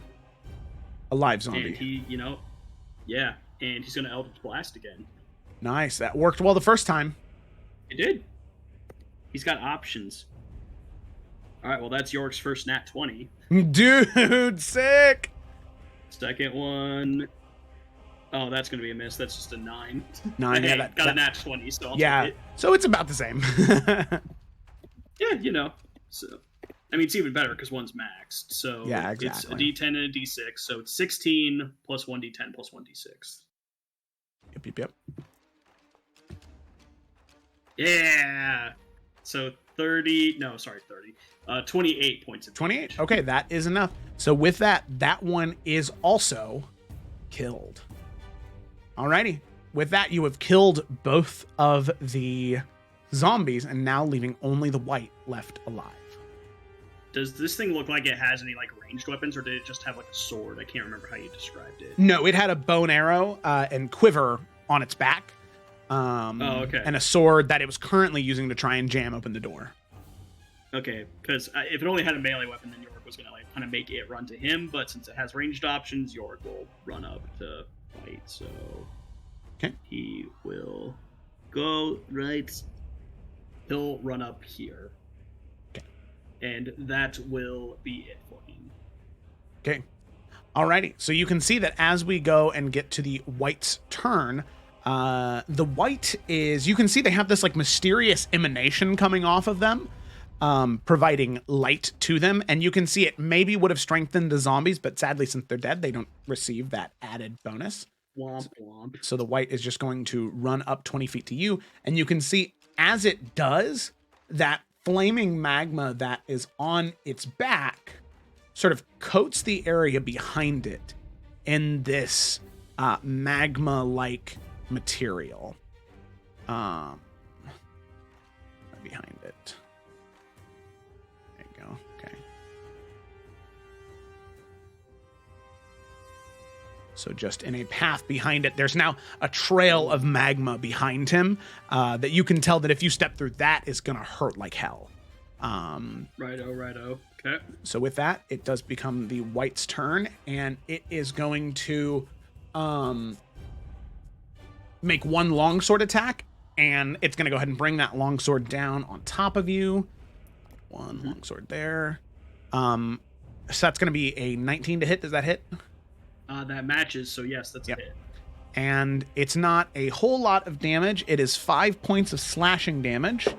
A live zombie. And he, yeah, and he's going to Eldritch Blast again. Nice. That worked well the first time. It did. He's got options. All right, well, that's York's first nat 20. Dude, sick. Second one. Oh, that's going to be a miss. That's just a 9. 9, Hey, yeah. got a nat 20, so I'll yeah. take it. So it's about the same. Yeah, So, I mean, it's even better because one's maxed. So yeah, it's a exactly. D10 and a D6. So it's 16 plus 1D10 plus 1D6. Yep. Yeah. So 30. 28 points of 28. damage. Okay, that is enough. So with that one is also killed. Alrighty. With that, you have killed both of the zombies and now leaving only the white left alive. Does this thing look like it has any ranged weapons, or did it just have a sword? I can't remember how you described it. No, it had a bow and arrow and quiver on its back. Okay. And a sword that it was currently using to try and jam open the door. Okay, because if it only had a melee weapon, then York was going to kind of make it run to him, but since it has ranged options, York will run up to fight, so... Okay. He will go right... He'll run up here. Okay. And that will be it for him. Okay. Alrighty. So you can see that as we go and get to the white's turn, the white is... You can see they have this mysterious emanation coming off of them. Providing light to them, and you can see it maybe would have strengthened the zombies, but sadly, since they're dead, they don't receive that added bonus. Womp womp. So the white is just going to run up 20 feet to you, and you can see as it does, that flaming magma that is on its back sort of coats the area behind it in this magma-like material. Behind it. Okay. So just in a path behind it, there's now a trail of magma behind him that you can tell that if you step through that, is going to hurt like hell. Righto. Okay. So with that, it does become the white's turn, and it is going to make one longsword attack, and it's going to go ahead and bring that longsword down on top of you. One longsword there. So that's going to be a 19 to hit. Does that hit? That matches, so yes, that's a hit. And it's not a whole lot of damage. It is 5 points of slashing damage,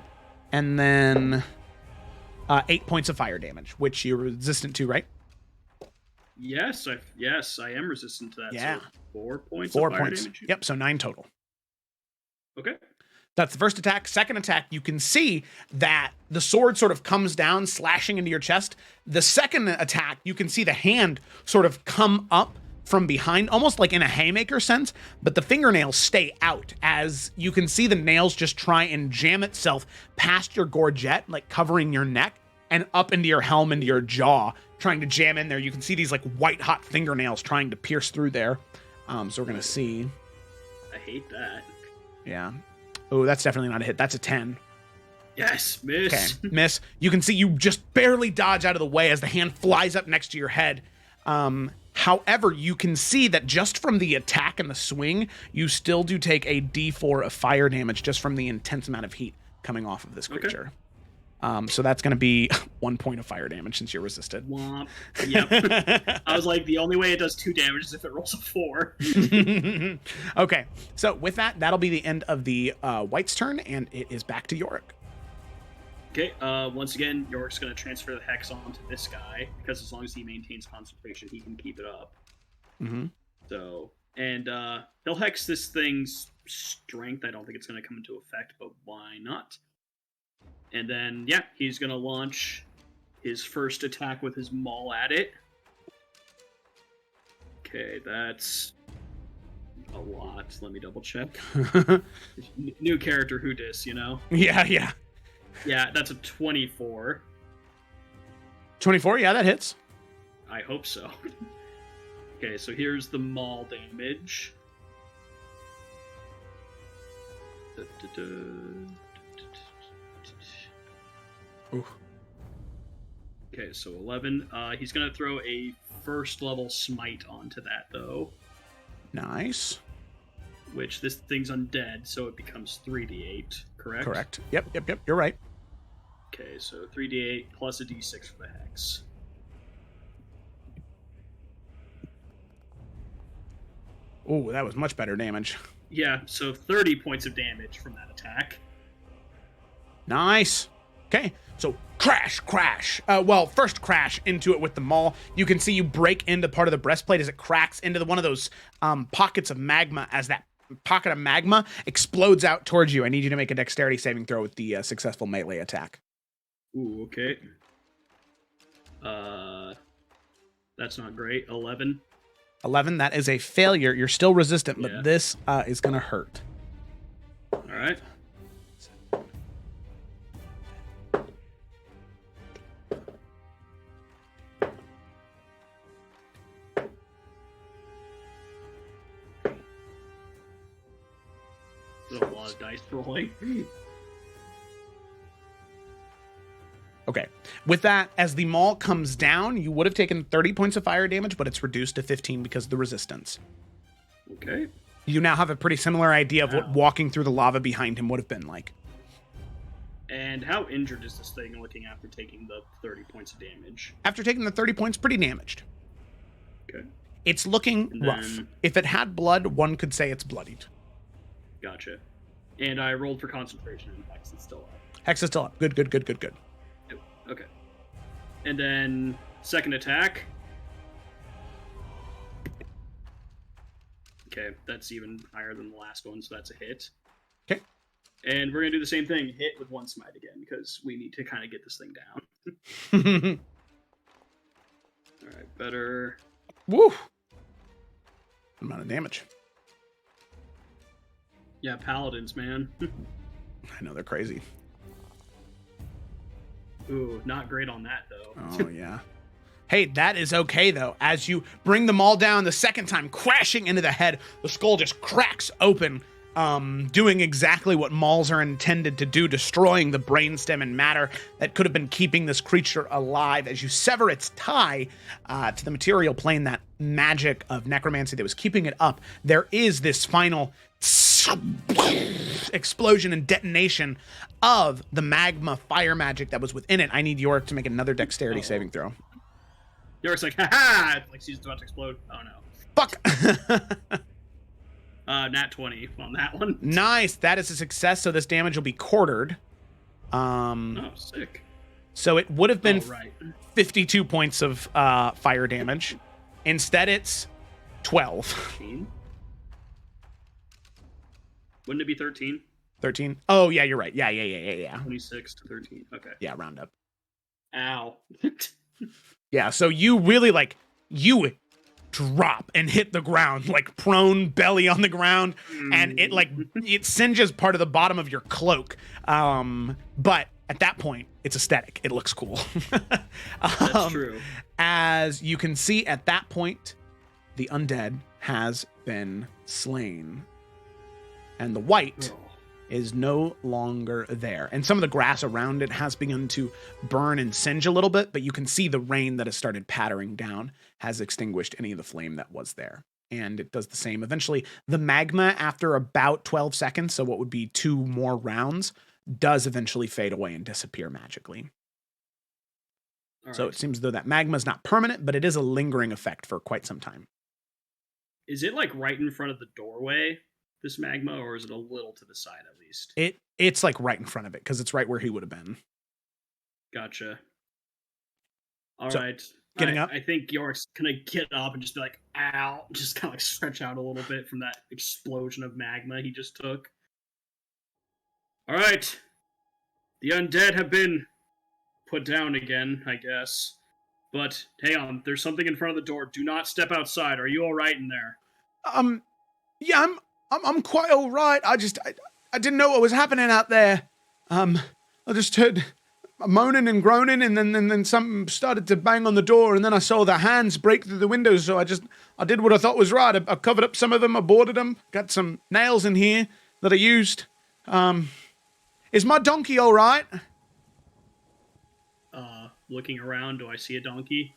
and then 8 points of fire damage, which you're resistant to, right? Yes, I am resistant to that. Yeah. So 4 points 4 of fire points. damage? Yep, so 9 total. Okay. That's the first attack. Second attack, you can see that the sword sort of comes down, slashing into your chest. The second attack, you can see the hand sort of come up from behind, almost like in a haymaker sense, but the fingernails stay out as you can see the nails just try and jam itself past your gorget, covering your neck, and up into your helm, into your jaw, trying to jam in there. You can see these white hot fingernails trying to pierce through there. So we're going to see. I hate that. Yeah. Oh, that's definitely not a hit. That's a 10. Yes, miss. Okay, miss. You can see you just barely dodge out of the way as the hand flies up next to your head. However, you can see that just from the attack and the swing, you still do take a D4 of fire damage just from the intense amount of heat coming off of this creature. So that's going to be 1 point of fire damage since you're resisted. Womp. Yep. I was like, the only way it does 2 damage is if it rolls a 4. Okay, so with that, that'll be the end of the White's turn, and it is back to Yorick. Okay, once again, York's going to transfer the hex onto this guy, because as long as he maintains concentration, he can keep it up. Mm-hmm. So, and he'll hex this thing's strength. I don't think it's going to come into effect, but why not? And then, yeah, he's going to launch his first attack with his maul at it. Okay, that's a lot. Let me double check. New character, who dis, you know? Yeah. Yeah, that's a 24. 24, yeah, that hits. I hope so. Okay, so here's the maul damage. Ooh. Okay, so 11. He's going to throw a first level smite onto that, though. Nice. Which this thing's undead, so it becomes 3d8, correct? Correct. Yep. You're right. Okay, so 3d8 plus a d6 for the hex. Oh, that was much better damage. Yeah, so 30 points of damage from that attack. Nice. Okay, so crash. First crash into it with the maul. You can see you break into part of the breastplate as it cracks into one of those pockets of magma. As that pocket of magma explodes out towards you, I need you to make a dexterity saving throw with the successful melee attack. Ooh, okay. That's not great. 11. 11, that is a failure. You're still resistant, but this is going to hurt. All right. There's a lot of dice rolling. Okay. With that, as the maul comes down, you would have taken 30 points of fire damage, but it's reduced to 15 because of the resistance. Okay. You now have a pretty similar idea of what walking through the lava behind him would have been like. And how injured is this thing looking after taking the 30 points of damage? After taking the 30 points, pretty damaged. Okay. It's looking rough. If it had blood, one could say it's bloodied. Gotcha. And I rolled for concentration, and Hex is still up. Hex is still up. Good. Okay. And then second attack. Okay, that's even higher than the last one, so that's a hit. Okay. And we're going to do the same thing, hit with one smite again, because we need to kind of get this thing down. Alright, better. Woo! Amount of damage. Yeah, paladins, man. I know, they're crazy. Ooh, not great on that, though. Oh, yeah. Hey, that is okay, though. As you bring them all down the second time, crashing into the head, the skull just cracks open, doing exactly what mauls are intended to do, destroying the brainstem and matter that could have been keeping this creature alive. As you sever its tie to the material plane, that magic of necromancy that was keeping it up, there is this final explosion and detonation of the magma fire magic that was within it. I need York to make another dexterity saving throw. York's like, ha-ha! Like she's about to explode. Oh, no. Fuck! Nat 20 on that one. Nice. That is a success, so this damage will be quartered. Oh, sick. So it would have been right. 52 points of fire damage. Instead, it's 12. 13? Wouldn't it be 13? 13? Oh, yeah, you're right. Yeah. 26 to 13. Okay. Yeah, round up. Ow. Yeah, so you really, you drop and hit the ground, prone, belly on the ground, and it singes part of the bottom of your cloak. But at that point, it's aesthetic. It looks cool. That's true. As you can see at that point, the undead has been slain. And the white is no longer there. And some of the grass around it has begun to burn and singe a little bit, but you can see the rain that has started pattering down has extinguished any of the flame that was there. And it does the same. Eventually, the magma, after about 12 seconds, so what would be 2 more rounds, does eventually fade away and disappear magically. All So right. it seems as though that magma is not permanent, but it is a lingering effect for quite some time. Is it right in front of the doorway, this magma, or is it a little to the side at least? It's right in front of it because it's right where he would have been. Gotcha. All So, right. getting up? I think York's gonna get up and just be like, ow, just kind of like stretch out a little bit from that explosion of magma he just took. All right. The undead have been put down again, I guess. But hang on, there's something in front of the door. Do not step outside. Are you all right in there? Um, yeah, I'm quite all right. I didn't know what was happening out there. I just heard moaning and groaning, and then something started to bang on the door, and then I saw the hands break through the windows. So I did what I thought was right. I covered up some of them. I boarded them. Got some nails in here that I used. Is my donkey all right? Looking around, do I see a donkey?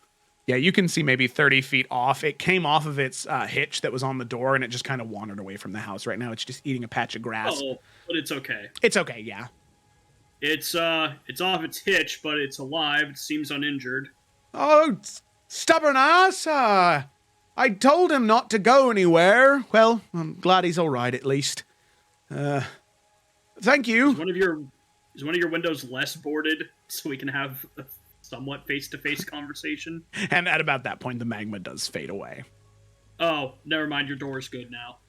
Yeah, you can see maybe 30 feet off. It came off of its hitch that was on the door, and it just kind of wandered away from the house. Right now, it's just eating a patch of grass. Oh, but it's okay. It's okay, yeah. It's off its hitch, but it's alive. It seems uninjured. Oh, stubborn ass! I told him not to go anywhere. Well, I'm glad he's all right at least. Thank you. Is one of your windows less boarded so we can have a somewhat face-to-face conversation? And at about that point, the magma does fade away. Oh, never mind. Your door is good now.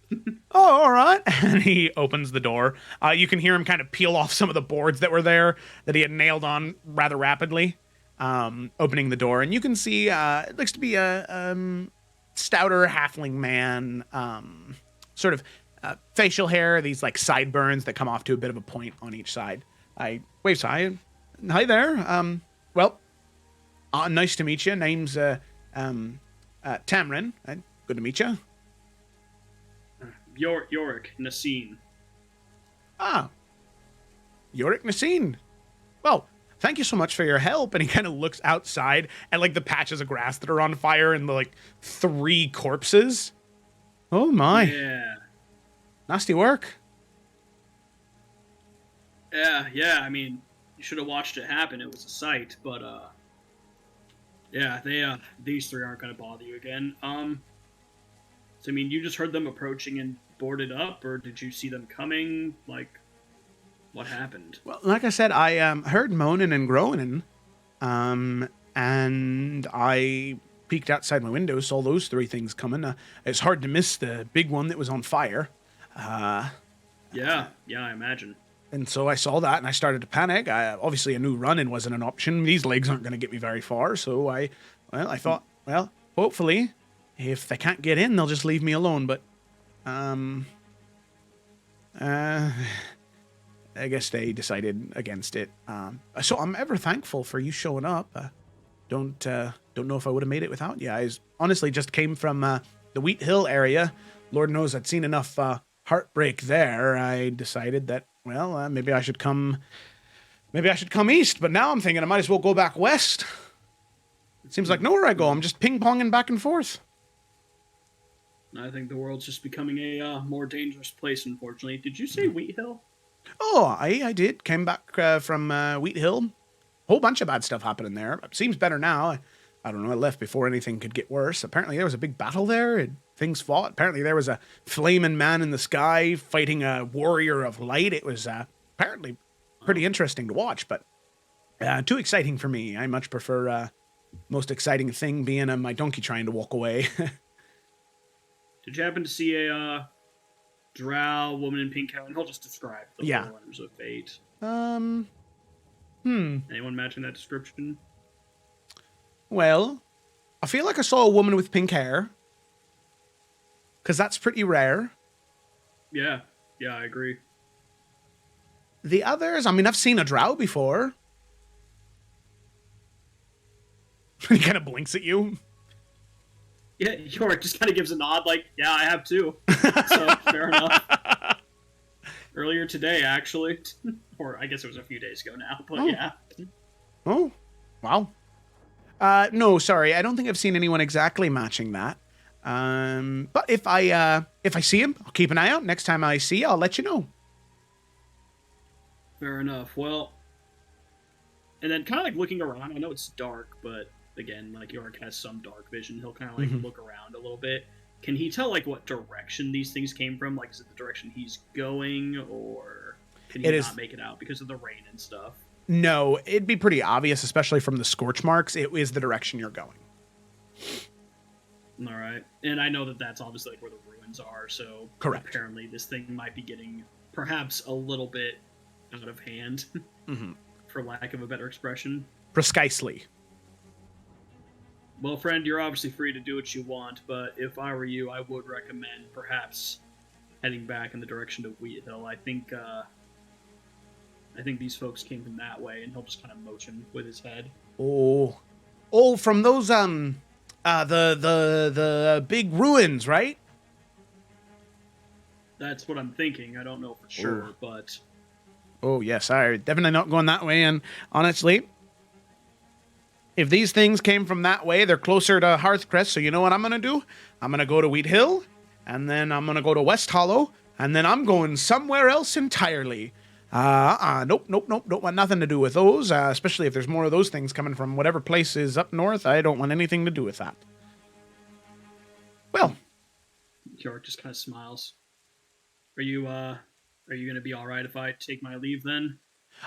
Oh, all right. And he opens the door. You can hear him kind of peel off some of the boards that were there that he had nailed on rather rapidly, opening the door. And you can see it looks to be a stouter halfling man, sort of facial hair, these like sideburns that come off to a bit of a point on each side. I waves hi. Hi there. Well, nice to meet you. Name's Tamrin. Good to meet you. Yorick, Nasine. Ah, Yorick Nasine. Well, thank you so much for your help. And he kind of looks outside at like the patches of grass that are on fire and the like 3 corpses. Oh my. Yeah. Nasty work. Yeah. I mean, you should have watched it happen. It was a sight, but yeah, these 3 aren't gonna bother you again. So, I mean, you just heard them approaching and boarded up, or did you see them coming? Like, what happened? Well, like I said, I heard moaning and groaning, and I peeked outside my window, saw those 3 things coming. It's hard to miss the big one that was on fire. Yeah, I imagine. And so I saw that, and I started to panic. Obviously, I knew running wasn't an option. These legs aren't going to get me very far, so I thought, well, hopefully, if they can't get in, they'll just leave me alone. But, I guess they decided against it. So I'm ever thankful for you showing up. Don't know if I would have made it without you. I honestly just came from the Wheat Hill area. Lord knows I'd seen enough heartbreak there. I decided that, well, maybe I should come east. But now I'm thinking I might as well go back west. It seems like nowhere I go, I'm just ping-ponging back and forth. I think the world's just becoming a more dangerous place, unfortunately. Did you say Wheat Hill? Oh, I did. Came back from Wheat Hill. Whole bunch of bad stuff happening there. It seems better now. I don't know. I left before anything could get worse. Apparently there was a big battle there. And things fought. Apparently there was a flaming man in the sky fighting a warrior of light. It was apparently pretty interesting to watch, but too exciting for me. I much prefer most exciting thing being my donkey trying to walk away. Did you happen to see a drow woman in pink hair? And he'll just describe the forms of fate. Anyone matching that description? Well, I feel like I saw a woman with pink hair. Because that's pretty rare. Yeah, I agree. The others, I mean, I've seen a drow before. He kind of blinks at you. Yeah, Yorick just kind of gives a nod like, yeah, I have too. So, fair enough. Earlier today, actually. Or I guess it was a few days ago now, but yeah. Oh, wow. No, sorry, I don't think I've seen anyone exactly matching that. But if I see him, I'll keep an eye out. Next time I see you, I'll let you know. Fair enough. Well, and then kind of like looking around, I know it's dark, but again, like Yorick has some dark vision. He'll kind of like look around a little bit. Can he tell like what direction these things came from? Like, is it the direction he's going, or can he not make it out because of the rain and stuff? No, it'd be pretty obvious, especially from the scorch marks. It is the direction you're going. All right, and I know that that's obviously like where the ruins are. So Correct. apparently, this thing might be getting perhaps a little bit out of hand, for lack of a better expression. Precisely. Well, friend, you're obviously free to do what you want, but if I were you, I would recommend perhaps heading back in the direction of Wheat Hill. I think these folks came from that way, and he'll just kind of motion with his head. Oh, from those the big ruins, right? That's what I'm thinking. I don't know for sure, but Oh yes, I definitely not going that way. And honestly, if these things came from that way, they're closer to Hearthcrest. So you know what I'm gonna do? I'm gonna go to Wheat Hill, and then I'm gonna go to West Hollow, and then I'm going somewhere else entirely. Nope, don't want nothing to do with those, especially if there's more of those things coming from whatever place is up north. I don't want anything to do with that. Well, York just kind of smiles. Are you going to be all right if I take my leave then?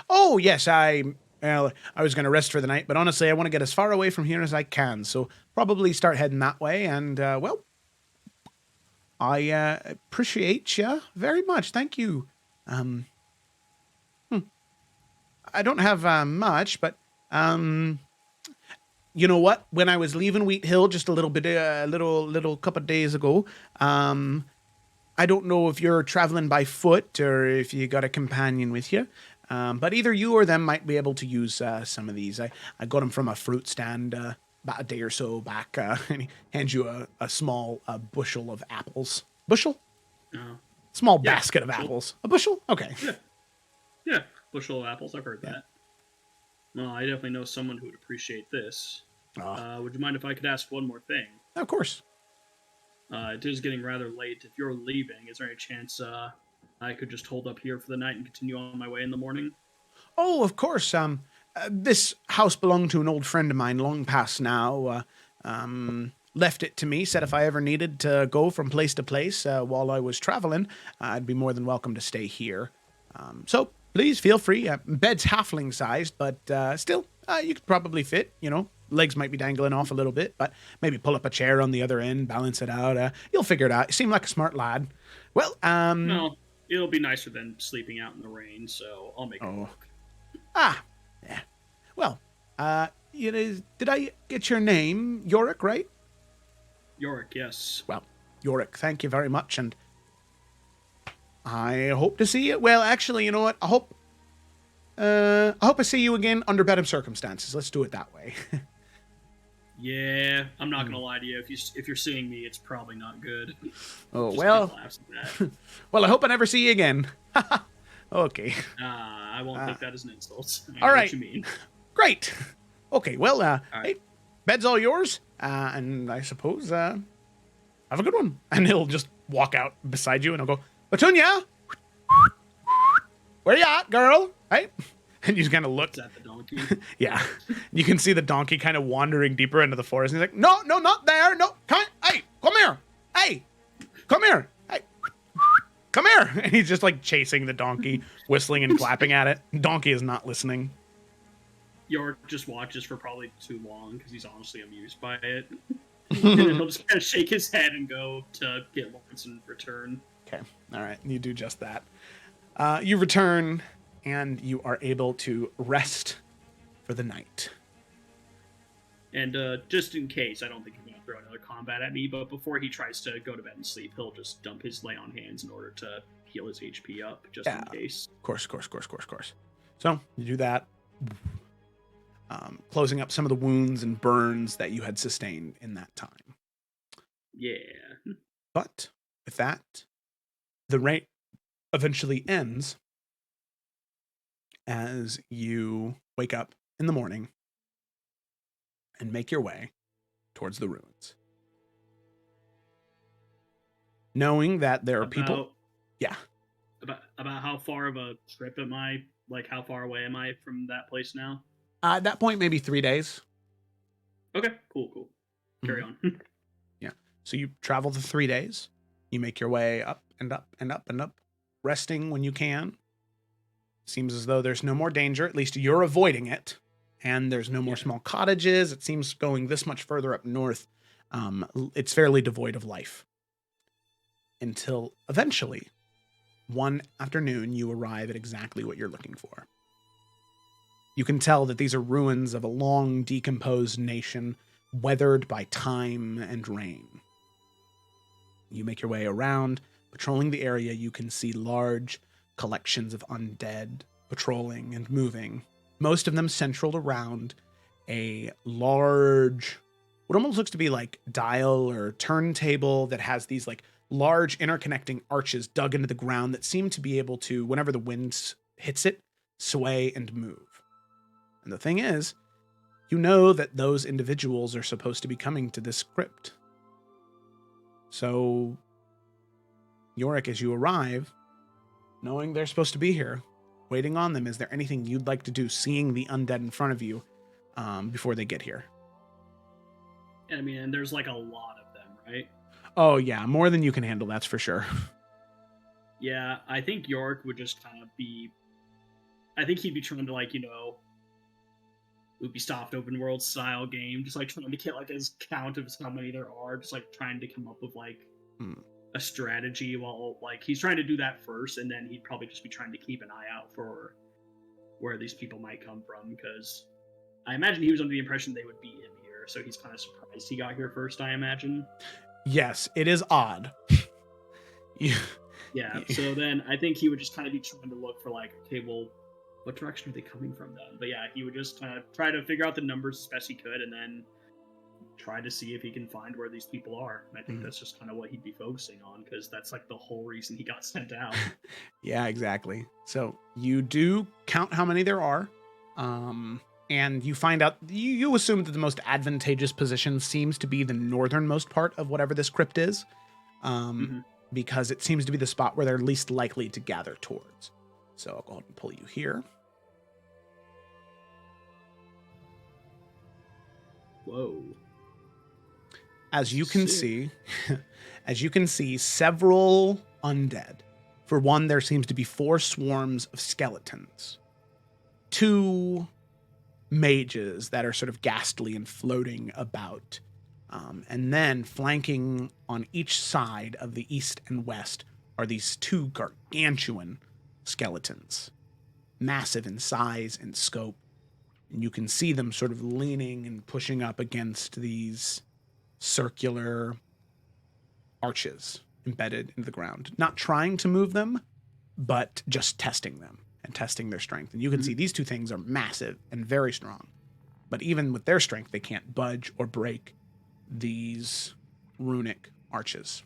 oh yes, I was going to rest for the night, but honestly, I want to get as far away from here as I can, so probably start heading that way, and, well, I appreciate you very much. Thank you. I don't have much, but you know what? When I was leaving Wheat Hill just a little bit, little couple of days ago, I don't know if you're traveling by foot or if you got a companion with you, but either you or them might be able to use some of these. I got them from a fruit stand about a day or so back, and he hands you a small bushel of apples. Bushel? Small basket of apples. A bushel? Okay. Yeah, bushel of apples. I've heard that. Well, I definitely know someone who would appreciate this. Would you mind if I could ask one more thing? Of course. It is getting rather late. If you're leaving, is there any chance I could just hold up here for the night and continue on my way in the morning? Oh, of course. This house belonged to an old friend of mine, long past now. Left it to me, said if I ever needed to go from place to place while I was traveling, I'd be more than welcome to stay here. So please feel free. Bed's halfling sized, but still, you could probably fit, you know. Legs might be dangling off a little bit, but maybe pull up a chair on the other end, balance it out. You'll figure it out. You seem like a smart lad. Well, No, it'll be nicer than sleeping out in the rain, so I'll make it work. Yeah. Well, did I get your name? Yorick, right? Yorick, yes. Well, Yorick, thank you very much, and I hope to see you. Well, actually, you know what? I hope I see you again under better circumstances. Let's do it that way. Yeah, I'm not gonna lie to you. If you're seeing me, it's probably not good. Oh Just well. laughs at that. Well, I hope I never see you again. Okay. I won't take that as an insult. I all know right. What you mean? Great. Okay. Well, right. Hey, bed's all yours. And I suppose have a good one. And he'll just walk out beside you, and he'll go, Petunia, where you at, girl? Hey. And you just kind of look. Is that the donkey? Yeah. You can see the donkey kind of wandering deeper into the forest. And he's like, no, not there. No, hey, come here. Hey, come here. Hey, come here. And he's just like chasing the donkey, whistling and clapping at it. Donkey is not listening. York just watches for probably too long because he's honestly amused by it. And then he'll just kind of shake his head and go to get Lawrence and return. Okay. All right. You do just that. You return, and you are able to rest for the night. And just in case, I don't think he's going to throw another combat at me, but before he tries to go to bed and sleep, he'll just dump his lay on hands in order to heal his HP up, just in case. Of course. So you do that, closing up some of the wounds and burns that you had sustained in that time. Yeah. But with that, the rain eventually ends as you wake up in the morning and make your way towards the ruins. Knowing that there are people... Yeah. About how far of a trip am I? Like, how far away am I from that place now? At that point, maybe 3 days. Okay, cool. Carry on. Yeah. So you travel the 3 days. You make your way up and up and up and up, resting when you can. Seems as though there's no more danger. At least you're avoiding it. And there's no more small cottages. It seems going this much further up north, it's fairly devoid of life. Until eventually, one afternoon, you arrive at exactly what you're looking for. You can tell that these are ruins of a long decomposed nation, weathered by time and rain. You make your way around. Patrolling the area, you can see large collections of undead patrolling and moving. Most of them central around a large, what almost looks to be like dial or turntable that has these like large interconnecting arches dug into the ground that seem to be able to, whenever the wind hits it, sway and move. And the thing is, you know that those individuals are supposed to be coming to this crypt. So, Yorick, as you arrive, knowing they're supposed to be here, waiting on them, is there anything you'd like to do, seeing the undead in front of you before they get here? I mean, and there's like a lot of them, right? Oh, yeah, more than you can handle, that's for sure. Yeah, I think York would just kind of be... I think he'd be trying to, like, you know, it would be soft open world style game, just like trying to get like his count of how many there are, just like trying to come up with like a strategy while like he's trying to do that first, and then he'd probably just be trying to keep an eye out for where these people might come from, because I imagine he was under the impression they would be in here, so he's kind of surprised he got here first, I imagine. Yes, it is odd. Yeah, so then I think he would just kind of be trying to look for like, okay, well, what direction are they coming from then? But yeah, he would just kind of try to figure out the numbers as best he could, and then try to see if he can find where these people are. And I think that's just kind of what he'd be focusing on, because that's like the whole reason he got sent out. Yeah, exactly. So you do count how many there are, and you find out, you assume that the most advantageous position seems to be the northernmost part of whatever this crypt is, because it seems to be the spot where they're least likely to gather towards. So I'll go ahead and pull you here. Whoa. As you can see, several undead. For one, there seems to be 4 swarms of skeletons. 2 mages that are sort of ghastly and floating about. And then flanking on each side of the east and west are these 2 gargantuan skeletons. Massive in size and scope. And you can see them sort of leaning and pushing up against these circular arches embedded into the ground. Not trying to move them, but just testing them and testing their strength. And you can see these 2 things are massive and very strong. But even with their strength, they can't budge or break these runic arches.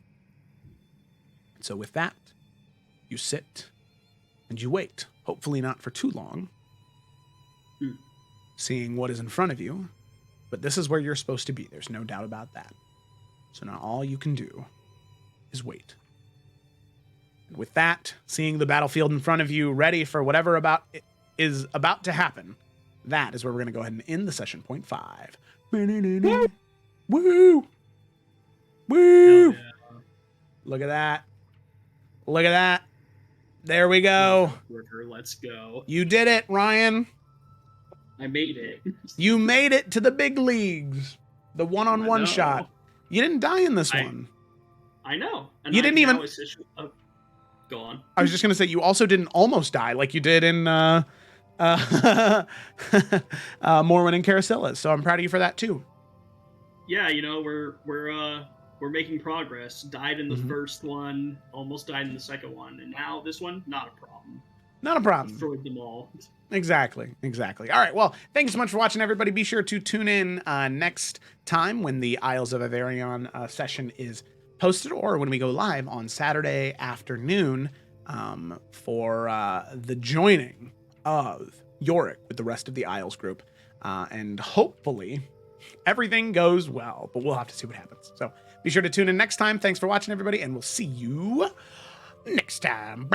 And so with that, you sit and you wait. Hopefully not for too long. Seeing what is in front of you. But this is where you're supposed to be. There's no doubt about that. So now all you can do is wait. And with that, seeing the battlefield in front of you, ready for whatever is about to happen, that is where we're going to go ahead and end the session. Point 5. Woo! Woo! Woo! Yeah. Look at that. Look at that. There we go. Worker, let's go. You did it, Ryan. I made it. You made it to the big leagues. The one-on-one shot. You didn't die in this one. I know. And you didn't even... go on. I was just going to say, you also didn't almost die like you did in Morwen and Caracellas. So I'm proud of you for that too. Yeah, you know, we're making progress. Died in the first one, almost died in the second one, and now this one, not a problem. Not a problem. Destroyed them all. Exactly. All right. Well, thank you so much for watching, everybody. Be sure to tune in next time when the Isles of Iverion session is posted, or when we go live on Saturday afternoon for the joining of Yorick with the rest of the Isles group. And hopefully everything goes well, but we'll have to see what happens. So be sure to tune in next time. Thanks for watching, everybody, and we'll see you next time.